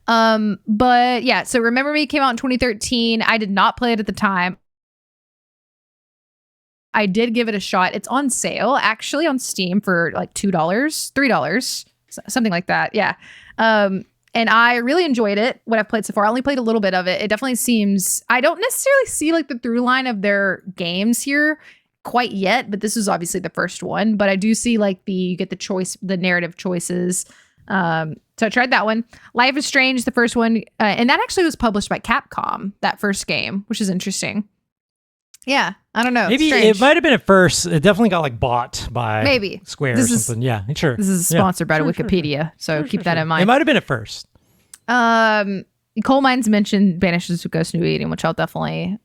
But yeah, so Remember Me came out in 2013. I did not play it at the time. I did give it a shot. It's on sale actually on Steam for like $2, $3, something like that. Yeah. And I really enjoyed it, what I've played so far. I only played a little bit of it. It definitely seems, I don't necessarily see like the through line of their games here quite yet, but this is obviously the first one. But I do see like you get the narrative choices. So I tried that one. Life is Strange, the first one. And that actually was published by Capcom, that first game, which is interesting. Yeah, I don't know. Maybe Strange. it might have been at first. It definitely got like bought by Square or something. Yeah, sure. This is sponsored by Wikipedia, so keep that in mind. It might have been at first. Coal Mines mentioned Banishes to Ghost New Eden, which I'll definitely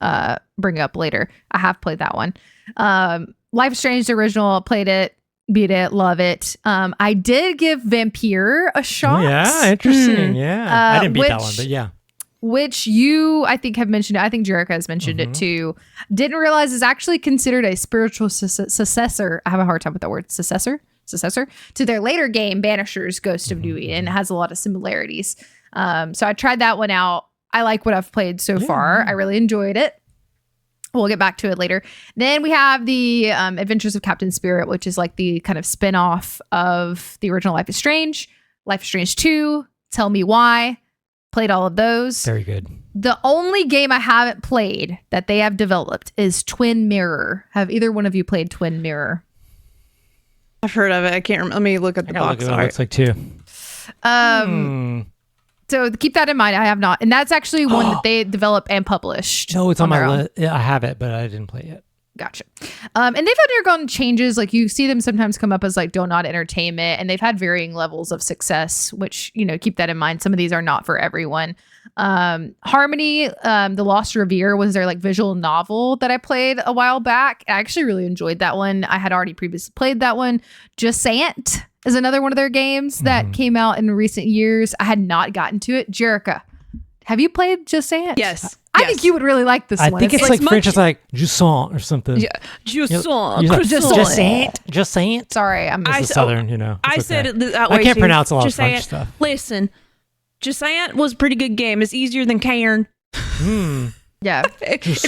bring up later. I have played that one. Life is Strange, the original, played it, beat it, love it. I did give Vampire a shot. Yeah, interesting. Yeah, I didn't beat that one, but yeah. Which you, I think, have mentioned. I think Jerica has mentioned it too. Didn't realize is actually considered a spiritual successor. I have a hard time with that word. Successor to their later game, Banishers Ghost of New Eden. It has a lot of similarities. So I tried that one out. I like what I've played so far. I really enjoyed it. We'll get back to it later. Then we have the Adventures of Captain Spirit, which is like the kind of spin-off of the original Life is Strange. Life is Strange 2, Tell Me Why. Played all of those. Very good. The only game I haven't played that they have developed is Twin Mirror. Have either one of you played Twin Mirror? I've heard of it. I can't remember. Let me look at the box art. It looks like two. So keep that in mind. I have not. And that's actually one that they developed and published. No, it's on my list. I have it, but I didn't play it yet. Gotcha. And they've undergone changes. Like you see them sometimes come up as like Donut Entertainment, and they've had varying levels of success, which, you know, keep that in mind. Some of these are not for everyone. Harmony, The Lost Revere was their like visual novel that I played a while back. I actually really enjoyed that one. I had already previously played that one. Jusant is another one of their games that came out in recent years. I had not gotten to it. Jerica, have you played Jusant? Yes. I think you would really like this one. I think it's like French. It's like Jusant or something. Yeah, Jusant. Jusant. Sorry, I'm just Southern. You know, I said it that way. I can't pronounce a lot of Jusant. French stuff. Listen, Jusant was a pretty good game. It's easier than Cairn. Yeah,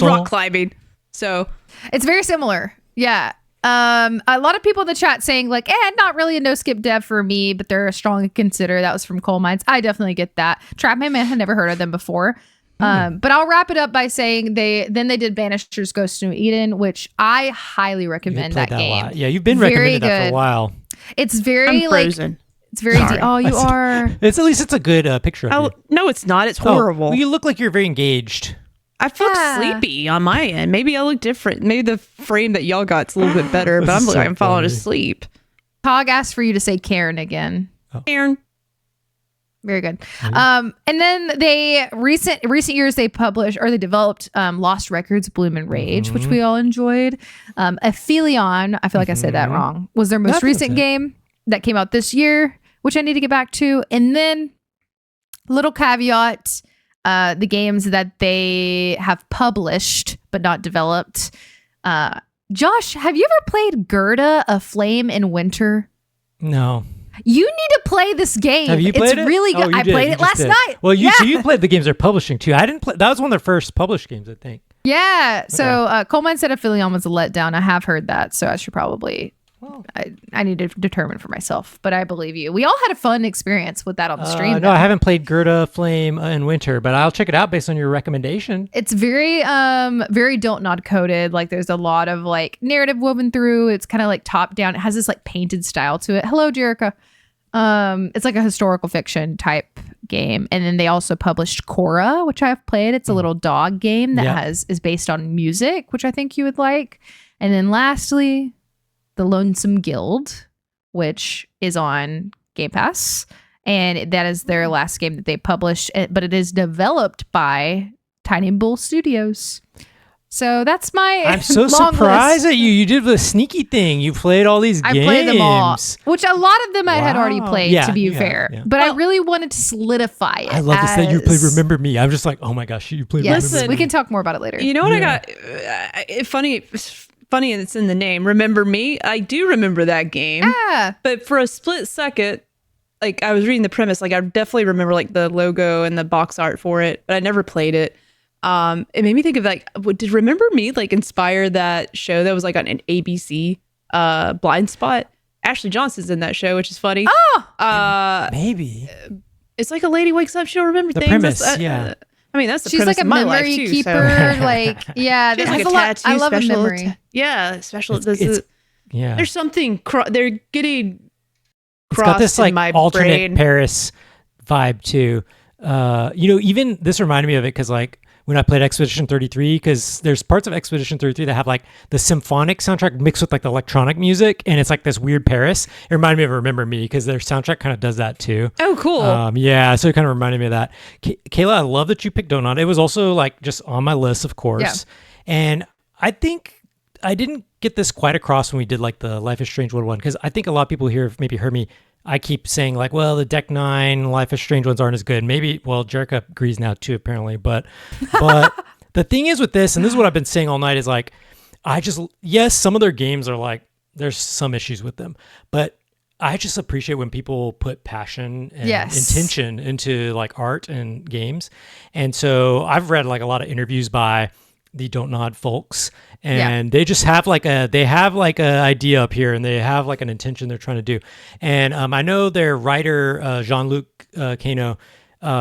rock climbing. So it's very similar. Yeah. A lot of people in the chat saying like, not really a no skip dev for me, but they're a strong consider. That was from Coal Mines. I definitely get that. Trapman Man had never heard of them before. But I'll wrap it up by saying they did Bannister's Ghost of New Eden, which I highly recommend that game. A lot. Yeah, you've been Very recommending that for a good. while. It's very I'm like frozen. it's very deep. Oh, you are. It's at least it's a good picture of you. No, it's not. It's Oh, horrible. well, you look like you're very engaged. I feel Yeah. sleepy on my end. Maybe I look different. Maybe the frame that y'all got's a little bit better, but This is so I'm falling funny. asleep. Tog asked for you to say Karen again. Aaron. Very good. And then they recent years they developed Lost Records, Bloom and Rage, which we all enjoyed. Aphelion, I feel like I said that wrong, was their most That's recent it. game that came out this year, which I need to get back to. And then little caveat, the games that they have published but not developed. Josh, have you ever played Gerda, A Flame in Winter? No. You need to play this game. Have you played it's it? really good. Oh, you I did. played You it just last did. night. Well, yeah. so you played the games they're publishing too. I didn't play. That was one of their first published games, I think. Yeah. So Coleman said Aphelion was a letdown. I have heard that, so I should probably. I need to determine for myself, but I believe you. We all had a fun experience with that on the stream. No, though. I haven't played Gerda Flame in Winter, but I'll check it out based on your recommendation. It's very don't nod coded. Like there's a lot of like narrative woven through. It's kind of like top down. It has this like painted style to it. Hello, Jerica. It's like a historical fiction type game. And then they also published Korra, which I've played. It's a little dog game that is based on music, which I think you would like. And then lastly, The Lonesome Guild, which is on Game Pass. And that is their last game that they published, but it is developed by Tiny Bull Studios. So that's my I'm so long surprised list. at you. You did the sneaky thing. You played all these I games. played them all, which a lot of them I had already Wow. played, Yeah, to be yeah, fair. yeah. But I really wanted to solidify it. I love this that you played as- Remember Me. I'm just like, oh my gosh, you played Yes, Remember we Me. can talk more about it later. You know what I got? Funny, and it's in the name. Remember Me? I do remember that game. Yeah. But for a split second, like I was reading the premise, like I definitely remember like the logo and the box art for it, but I never played it. It made me think of like, did Remember Me like inspire that show that was like on an ABC, Blind Spot? Ashley Johnson's in that show, which is funny. Oh, Maybe. It's like a lady wakes up, she'll remember The things. premise, That's, yeah. I mean, that's the she's premise like a of my life memory too. keeper. So. Like, yeah, She has there's like a a lot. tattoo I love a special. memory. Yeah, special. It's- Yeah. There's something. They're getting It's crossed got this like in my alternate brain. Paris vibe too. Even this reminded me of it because like when I played Expedition 33, because there's parts of Expedition 33 that have like the symphonic soundtrack mixed with like the electronic music, and it's like this weird Paris. It reminded me of Remember Me because their soundtrack kind of does that too. Oh, cool. Yeah, so it kind of reminded me of that. Kayla, I love that you picked Donut. It was also like just on my list, of course. Yeah. And I think I didn't get this quite across when we did like the Life is Strange 1 because I think a lot of people here have maybe heard me. I keep saying like, well, the Deck 9 Life is Strange ones aren't as good. Maybe, well, Jerica agrees now too, apparently. But the thing is with this, and this is what I've been saying all night, is like, yes, some of their games are like, there's some issues with them, but I just appreciate when people put passion and intention into like art and games. And so I've read like a lot of interviews by the Don't Nod folks, and they just have like a idea up here, and they have like an intention they're trying to do. And I know their writer Jean-Luc Cano,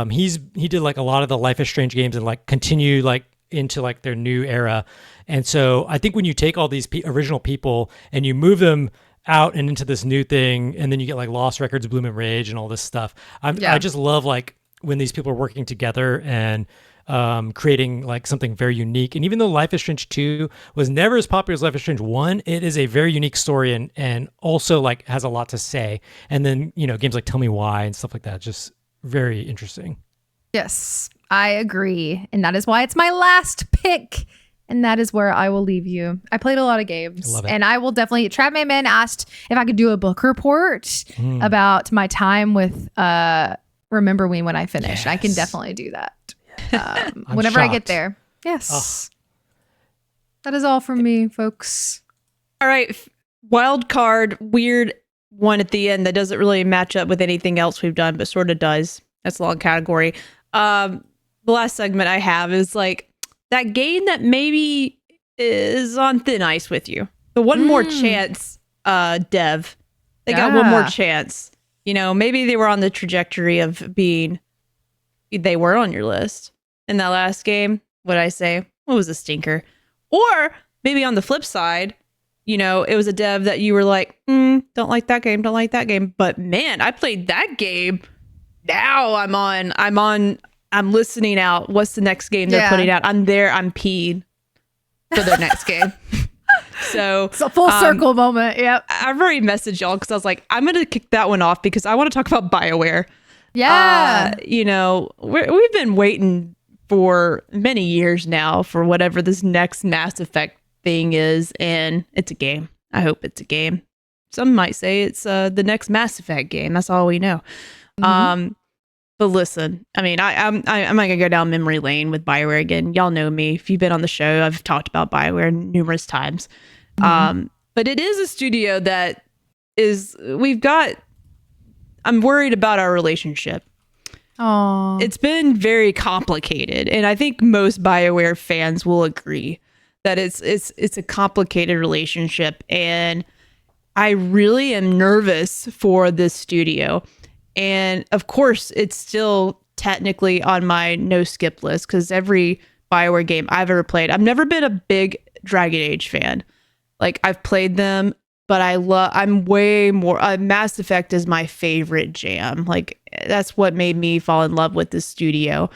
he did like a lot of the Life is Strange games and like continue like into like their new era. And so I think when you take all these original people and you move them out and into this new thing, and then you get like Lost Records, Bloom and Rage, and all this stuff. I just love like when these people are working together and creating like something very unique. And even though Life is Strange 2 was never as popular as Life is Strange 1, it is a very unique story and also like has a lot to say. And then, games like Tell Me Why and stuff like that, just very interesting. Yes, I agree. And that is why it's my last pick. And that is where I will leave you. I played a lot of games. Love it. And I will definitely. Trav Mayman asked if I could do a book report about my time with Remember Me when I finish. Yes. I can definitely do that. I'm Whenever I get shocked. there. Yes. That is all from me, folks. All right, wild card, weird one at the end that doesn't really match up with anything else we've done, but sort of does. That's a long category. The last segment I have is like that game that maybe is on thin ice with you. The One More Chance dev. They got one more chance. Maybe they were on the trajectory of being, they were on your list. in that last game, would I say, what was a stinker? Or maybe on the flip side, you know, it was a dev that you were like, don't like that game, don't like that game. But man, I played that game. Now I'm listening out. What's the next game they're putting out? I'm there, I'm peed for their next game. So it's a full circle moment. Yep. I've already messaged y'all because I was like, I'm going to kick that one off because I want to talk about BioWare. Yeah. You know, we've been waiting for many years now for whatever this next Mass Effect thing is, and it's a game. I hope it's a game. Some might say it's the next Mass Effect game. That's all we know. But listen, I mean, I'm not gonna go down memory lane with BioWare again. Y'all know me. If you've been on the show, I've talked about BioWare numerous times. But it is a studio that I'm worried about our relationship. Oh, It's been very complicated, and I think most BioWare fans will agree that it's a complicated relationship, and I really am nervous for this studio. And of course, it's still technically on my no skip list because every BioWare game I've ever played, I've never been a big Dragon Age fan. Like, I've played them, but I'm way more, Mass Effect is my favorite jam. Like, that's what made me fall in love with this studio.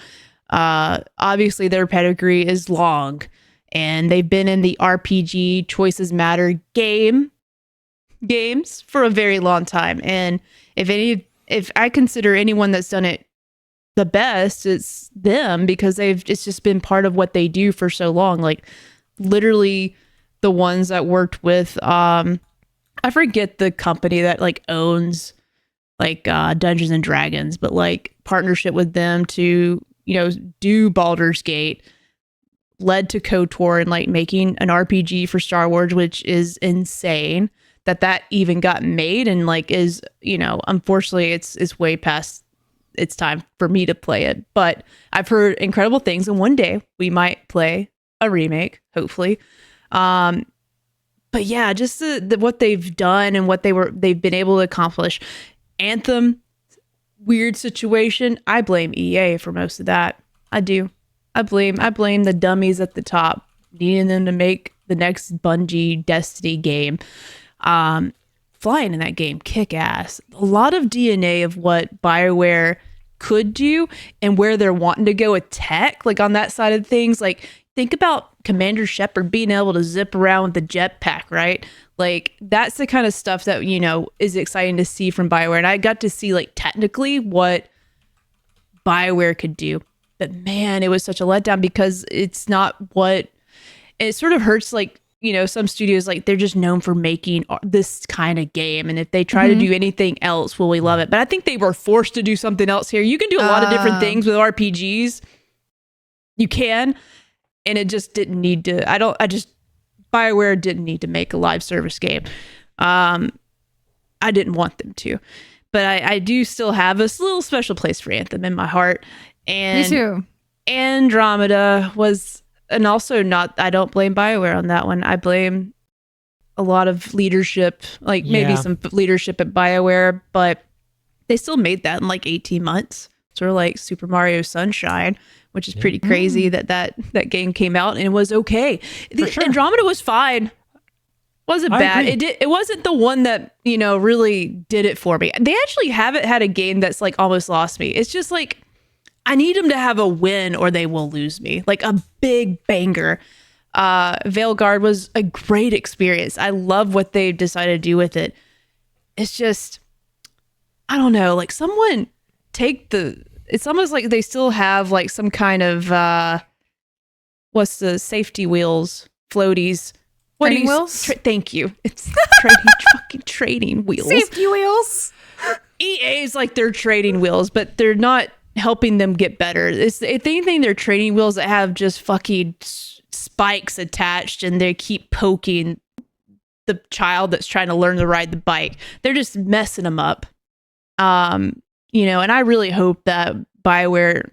Obviously, their pedigree is long, and they've been in the RPG Choices Matter games for a very long time. And if I consider anyone that's done it the best, it's them, because it's just been part of what they do for so long. Like, literally the ones that worked with, I forget the company that like owns like Dungeons and Dragons, but like partnership with them to, you know, do Baldur's Gate led to KOTOR and like making an RPG for Star Wars, which is insane that even got made, and like is, you know, unfortunately it's way past its time for me to play it. But I've heard incredible things, and one day we might play a remake, hopefully. But yeah, just what they've done and what they've been able to accomplish. Anthem, weird situation. I blame EA for most of that. I do. I blame the dummies at the top, needing them to make the next Bungie Destiny game. Flying in that game, kick ass. A lot of DNA of what BioWare could do and where they're wanting to go with tech, like on that side of things. Like, think about Commander Shepard being able to zip around with the jetpack, right? Like, that's the kind of stuff that, you know, is exciting to see from BioWare. And I got to see like technically what BioWare could do. But man, it was such a letdown because it's not what it sort of hurts. Like, you know, some studios, like, they're just known for making this kind of game. And if they try to do anything else, will we love it? But I think they were forced to do something else here. You can do a lot of different things with RPGs. You can. And it just didn't need to. BioWare didn't need to make a live service game. I didn't want them to. But I do still have a little special place for Anthem in my heart. And me too. Andromeda was... And also I don't blame BioWare on that one. I blame a lot of leadership, like maybe some leadership at BioWare, but they still made that in like 18 months. Sort of like Super Mario Sunshine, which is pretty crazy that game came out and it was okay. Sure. Andromeda was fine. Wasn't bad. It wasn't the one that, you know, really did it for me. They actually haven't had a game that's like almost lost me. It's just like, I need them to have a win or they will lose me. Like a big banger. Veilguard was a great experience. I love what they decided to do with it. It's just, I don't know, like someone it's almost like they still have like some kind of, what's the safety wheels, floaties. Training wheels? Thank you. It's fucking training wheels. Safety wheels. EA is like their training wheels, but they're not helping them get better. If anything, they're training wheels that have just fucking spikes attached and they keep poking the child that's trying to learn to ride the bike. They're just messing them up. You know, and I really hope that BioWare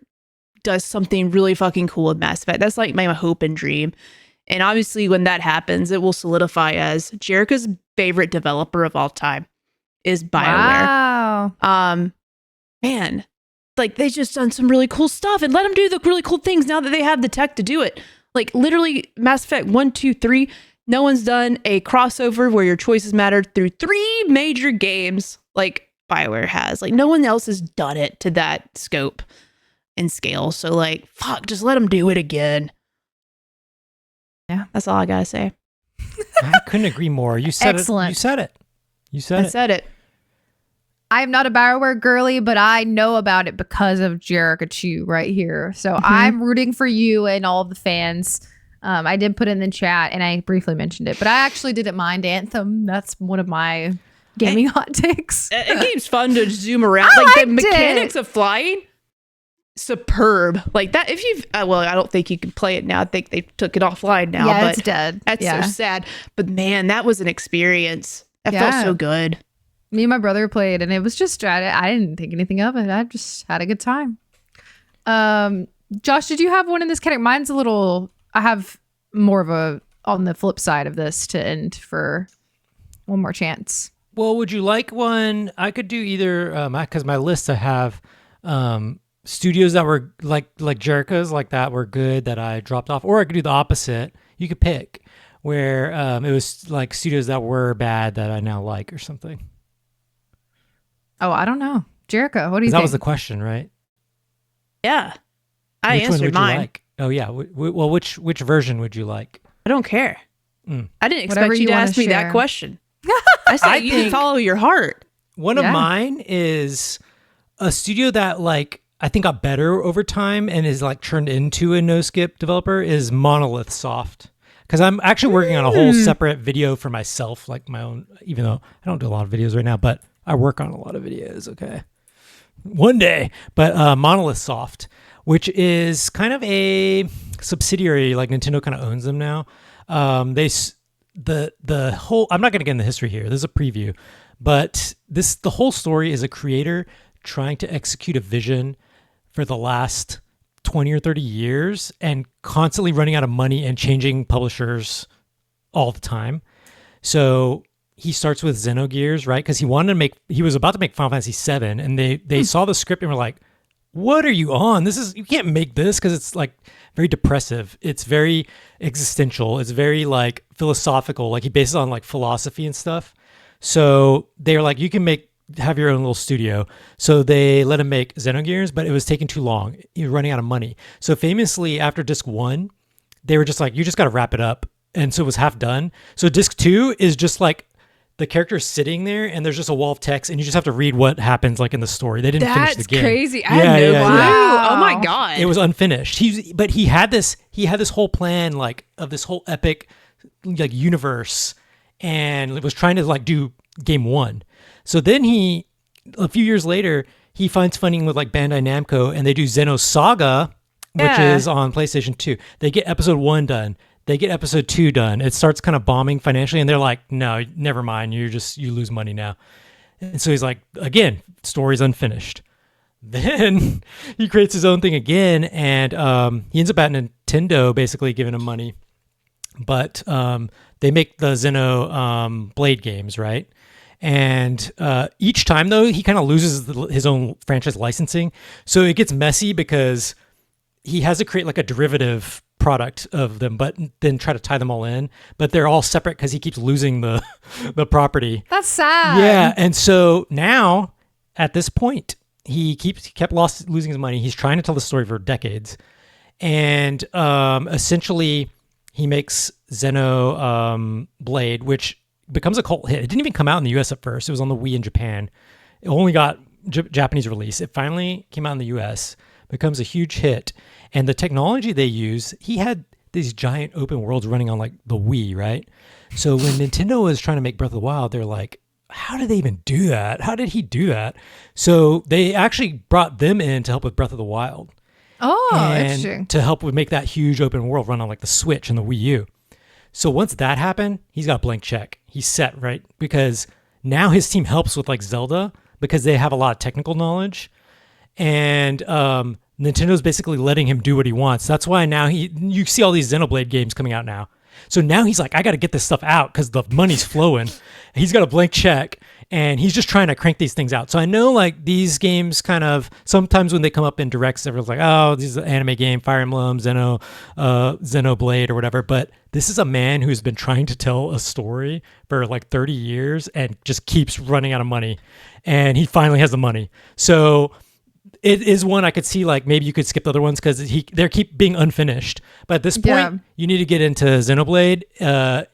does something really fucking cool with Mass Effect. That's like my hope and dream. And obviously when that happens, it will solidify as Jerica's favorite developer of all time is BioWare. Wow. Man, like they just done some really cool stuff, and let them do the really cool things now that they have the tech to do it. Like literally Mass Effect 1, 2, 3, no one's done a crossover where your choices matter through 3 major games like BioWare has. Like no one else has done it to that scope and scale. So like, fuck, just let them do it again. Yeah, that's all I gotta say. I couldn't agree more. You said Excellent. it. You said it. You said I it. said it. I am not a BioWare girly, but I know about it because of Jerica Chu right here. So I'm rooting for you and all of the fans. I did put it in the chat and I briefly mentioned it, but I actually didn't mind Anthem. That's one of my gaming hot takes. It game's fun to zoom around. I Like the liked mechanics it. of flying, superb. Like that. If you've, well, I don't think you can play it now. I think they took it offline now. Yeah, but it's dead. That's Yeah. so sad. But man, that was an experience. That Yeah. felt so good. Me and my brother played and it was just, I didn't think anything of it. I just had a good time. Josh, did you have one in this category? Mine's a little, I have more of a, on the flip side of this to end for one more chance. Well, would you like one? I could do either, because my list I have studios that were like Jericho's, like that were good that I dropped off, or I could do the opposite. You could pick where it was like studios that were bad that I now like or something. Oh, I don't know. Jericho, what do you 'Cause that think? was the question, right? Yeah, I Which one answered would you mine. like? Oh yeah. Well, which version would you like? I don't care. Mm. I didn't Whatever expect you you to wanna ask me share. that question. I said you think- follow your heart. One of Yeah. mine is a studio that like I think got better over time and is like turned into a no skip developer is Monolith Soft. Because I'm actually working on a whole separate video for myself, like my own, even though I don't do a lot of videos right now, but I work on a lot of videos, okay? One day. But Monolith Soft, which is kind of a subsidiary, like Nintendo kind of owns them now. The whole, I'm not going to get into history here. This is a preview. But the whole story is a creator trying to execute a vision for the last 20 or 30 years and constantly running out of money and changing publishers all the time. So he starts with Xenogears, right? Because he was about to make Final Fantasy VII, and they saw the script and were like, "What are you on? You can't make this," because it's like very depressive. It's very existential. It's very like philosophical. Like he bases it on like philosophy and stuff. So they're like, "You can have your own little studio." So they let him make Xenogears, but it was taking too long. He was running out of money. So famously, after disc 1, they were just like, "You just got to wrap it up." And so it was half done. So disc 2 is just like the character's sitting there and there's just a wall of text and you just have to read what happens like in the story. They didn't finish the game. Crazy. I had no clue. Wow. Oh my god. It was unfinished. But he had this whole plan like of this whole epic like universe and was trying to like do game 1. So then a few years later, he finds funding with like Bandai Namco and they do Xenosaga, which is on PlayStation 2. They get episode 1 done. They get episode 2 done. It starts kind of bombing financially and they're like, "No, never mind. You lose money now." And so he's like, again, story's unfinished. Then he creates his own thing again and he ends up at Nintendo basically giving him money. But they make the Xeno Blade games, right? And each time though, he kind of loses his own franchise licensing. So it gets messy because he has to create like a derivative product of them, but then try to tie them all in. But they're all separate because he keeps losing the property. That's sad. Yeah, and so now at this point, he kept losing his money. He's trying to tell the story for decades, and essentially he makes Xeno Blade, which becomes a cult hit. It didn't even come out in the U.S. at first. It was on the Wii in Japan. It only got Japanese release. It finally came out in the U.S., becomes a huge hit. And the technology they use, he had these giant open worlds running on like the Wii, right? So when Nintendo was trying to make Breath of the Wild, they're like, how did they even do that? How did he do that? So they actually brought them in to help with Breath of the Wild. Oh, and interesting. to help with make that huge open world run on like the Switch and the Wii U. So once that happened, he's got a blank check. He's set, right? Because now his team helps with like Zelda because they have a lot of technical knowledge. And Nintendo's basically letting him do what he wants. That's why now you see all these Xenoblade games coming out now. So now he's like, I got to get this stuff out because the money's flowing. He's got a blank check and he's just trying to crank these things out. So I know like these games kind of sometimes when they come up in directs, everyone's like, oh, this is an anime game, Fire Emblem, Xenoblade or whatever. But this is a man who's been trying to tell a story for like 30 years and just keeps running out of money. And he finally has the money. So it is one I could see like maybe you could skip the other ones because they keep being unfinished. But at this point, you need to get into Xenoblade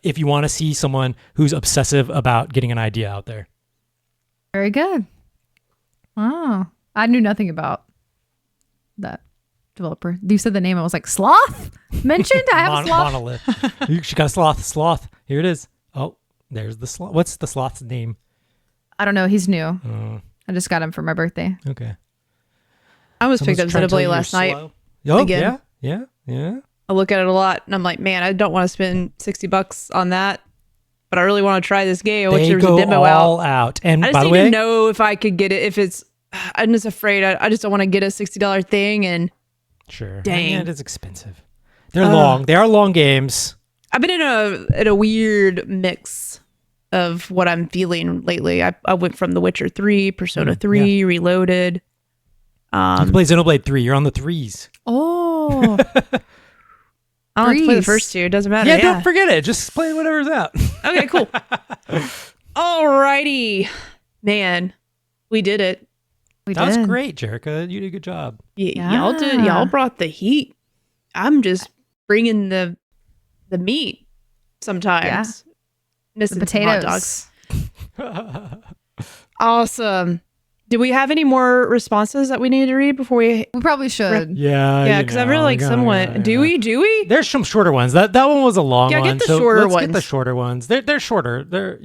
if you want to see someone who's obsessive about getting an idea out there. Very good. Oh, I knew nothing about that developer. You said the name. I was like, Sloth mentioned. I have a sloth. Monolith. She got a sloth. Sloth. Here it is. Oh, there's the sloth. What's the sloth's name? I don't know. He's new. I just got him for my birthday. Okay. I almost picked up Xenoblade last night. Oh, again. Yeah. I look at it a lot and I'm like, man, I don't want to spend $60 on that, but I really want to try this game. Which there was a demo out. And I just need to know if I could get it. If it's, I'm just afraid. I just don't want to get a $60 thing. And sure, dang, it is expensive. They're long. They are long games. I've been in a weird mix of what I'm feeling lately. I went from The Witcher 3, Persona 3, Reloaded. You can play Xenoblade 3. You're on the 3s. Oh. I don't have to play the first two. It doesn't matter. Yeah, don't forget it. Just play whatever's out. Okay, cool. Alrighty. Man, we did it. That was great, Jerica. You did a good job. Y'all brought the heat. I'm just bringing the meat sometimes. Yeah. Missing the potatoes. Hot dogs. Awesome. Do we have any more responses that we need to read before we probably should. Yeah, because I really like someone. Do we? There's some shorter ones. That one was a long one. Yeah, get the shorter ones. Let's get the shorter ones. They're shorter. They're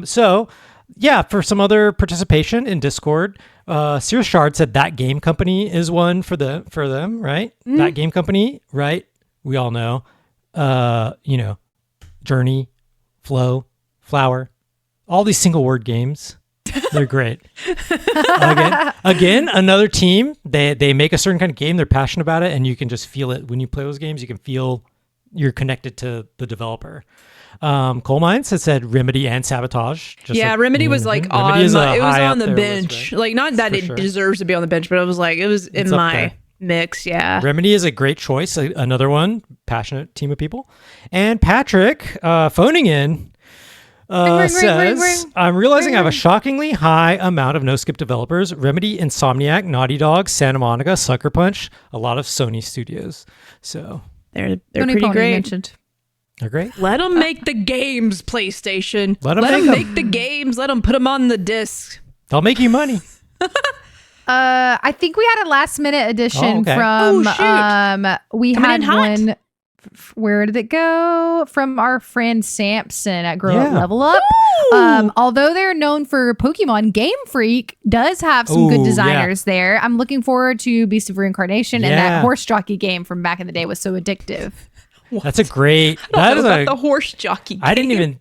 So yeah, for some other participation in Discord, Sears Shard said That Game Company is one for them, right? That Game Company, right? We all know. Journey, Flow, Flower, all these single word games. They're great. Again, another team. They make a certain kind of game. They're passionate about it, and you can just feel it when you play those games. You can feel you're connected to the developer. Coal Mines has said Remedy and Sabotage. Remedy was like on. It was on the bench. List, right? Like not that it deserves to be on the bench, but it was in my mix. Yeah, Remedy is a great choice. Another one, passionate team of people. And Patrick phoning in. Says, I'm realizing I have a shockingly high amount of no-skip developers. Remedy, Insomniac, Naughty Dog, Santa Monica, Sucker Punch, a lot of Sony studios. So they're pretty great. Mentioned. They're great. Let them make the games, PlayStation. Let them make the games. Let them put them on the disc. They'll make you money. I think we had a last-minute addition from. We had one. Where did it go? From our friend Samson at Grow Up Level Up. Although they're known for Pokemon, Game Freak does have some good designers there. I'm looking forward to Beast of Reincarnation, and that horse jockey game from back in the day was so addictive. What? That's a great. That is the horse jockey game. I didn't even.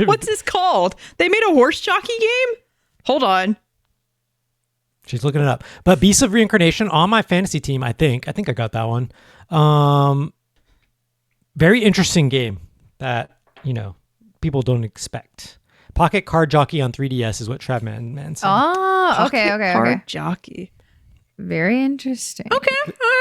What's this called? They made a horse jockey game? Hold on. She's looking it up. But Beast of Reincarnation on my fantasy team, I think I got that one. Very interesting game that, people don't expect. Pocket Card Jockey on 3DS is what Travman said. Oh, okay. Card Jockey. Very interesting. Okay.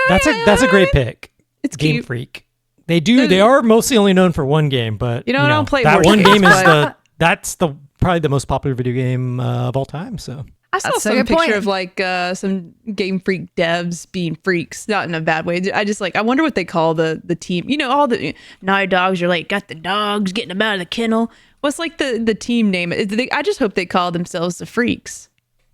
That's a great pick. It's Game cute. Freak. They are mostly only known for one game, but I don't play that one games, game is that's probably the most popular video game of all time. So I saw some picture of like some Game Freak devs being freaks, not in a bad way. I wonder what they call the team. All the Naughty Dogs are like got the dogs getting them out of the kennel. What's like the team name? I just hope they call themselves the Freaks.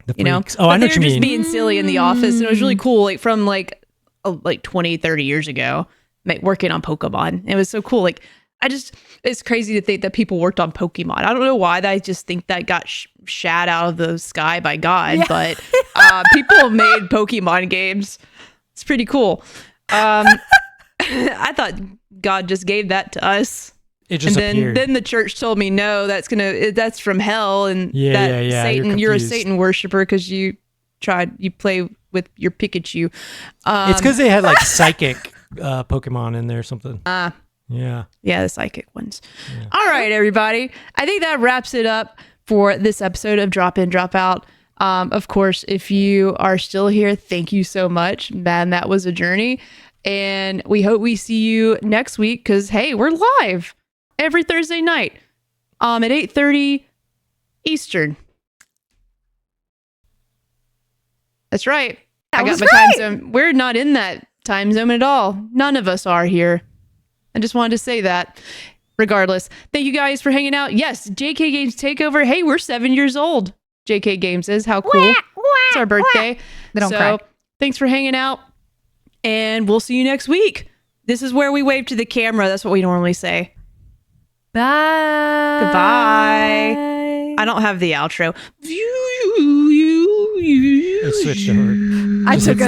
The Freaks. Oh, I know what you mean. They're just being silly in the office, and it was really cool. Like from like 20, 30 years ago, working on Pokemon. It was so cool. Like it's crazy to think that people worked on Pokemon. I don't know why. I just think that got shat out of the sky by God, but people made Pokemon games. It's pretty cool. I thought God just gave that to us. It just appeared. Then the church told me no, that's from hell, and Satan. You're a Satan worshiper because you play with your Pikachu. It's because they had like psychic Pokemon in there or something. Yeah. Yeah, the psychic ones. Yeah. All right, everybody. I think that wraps it up for this episode of Drop In, Drop Out. Of course, if you are still here, thank you so much. Man, that was a journey. And we hope we see you next week because, hey, we're live every Thursday night at 8:30 Eastern. That's right. I got my time zone. We're not in that time zone at all. None of us are here. I just wanted to say that. Regardless, thank you guys for hanging out. Yes, JK Games Takeover. Hey, we're 7 years old. JK Games is. How cool. It's our birthday. They don't cry. Thanks for hanging out. And we'll see you next week. This is where we wave to the camera. That's what we normally say. Bye. Goodbye. I don't have the outro. It switched over. I took a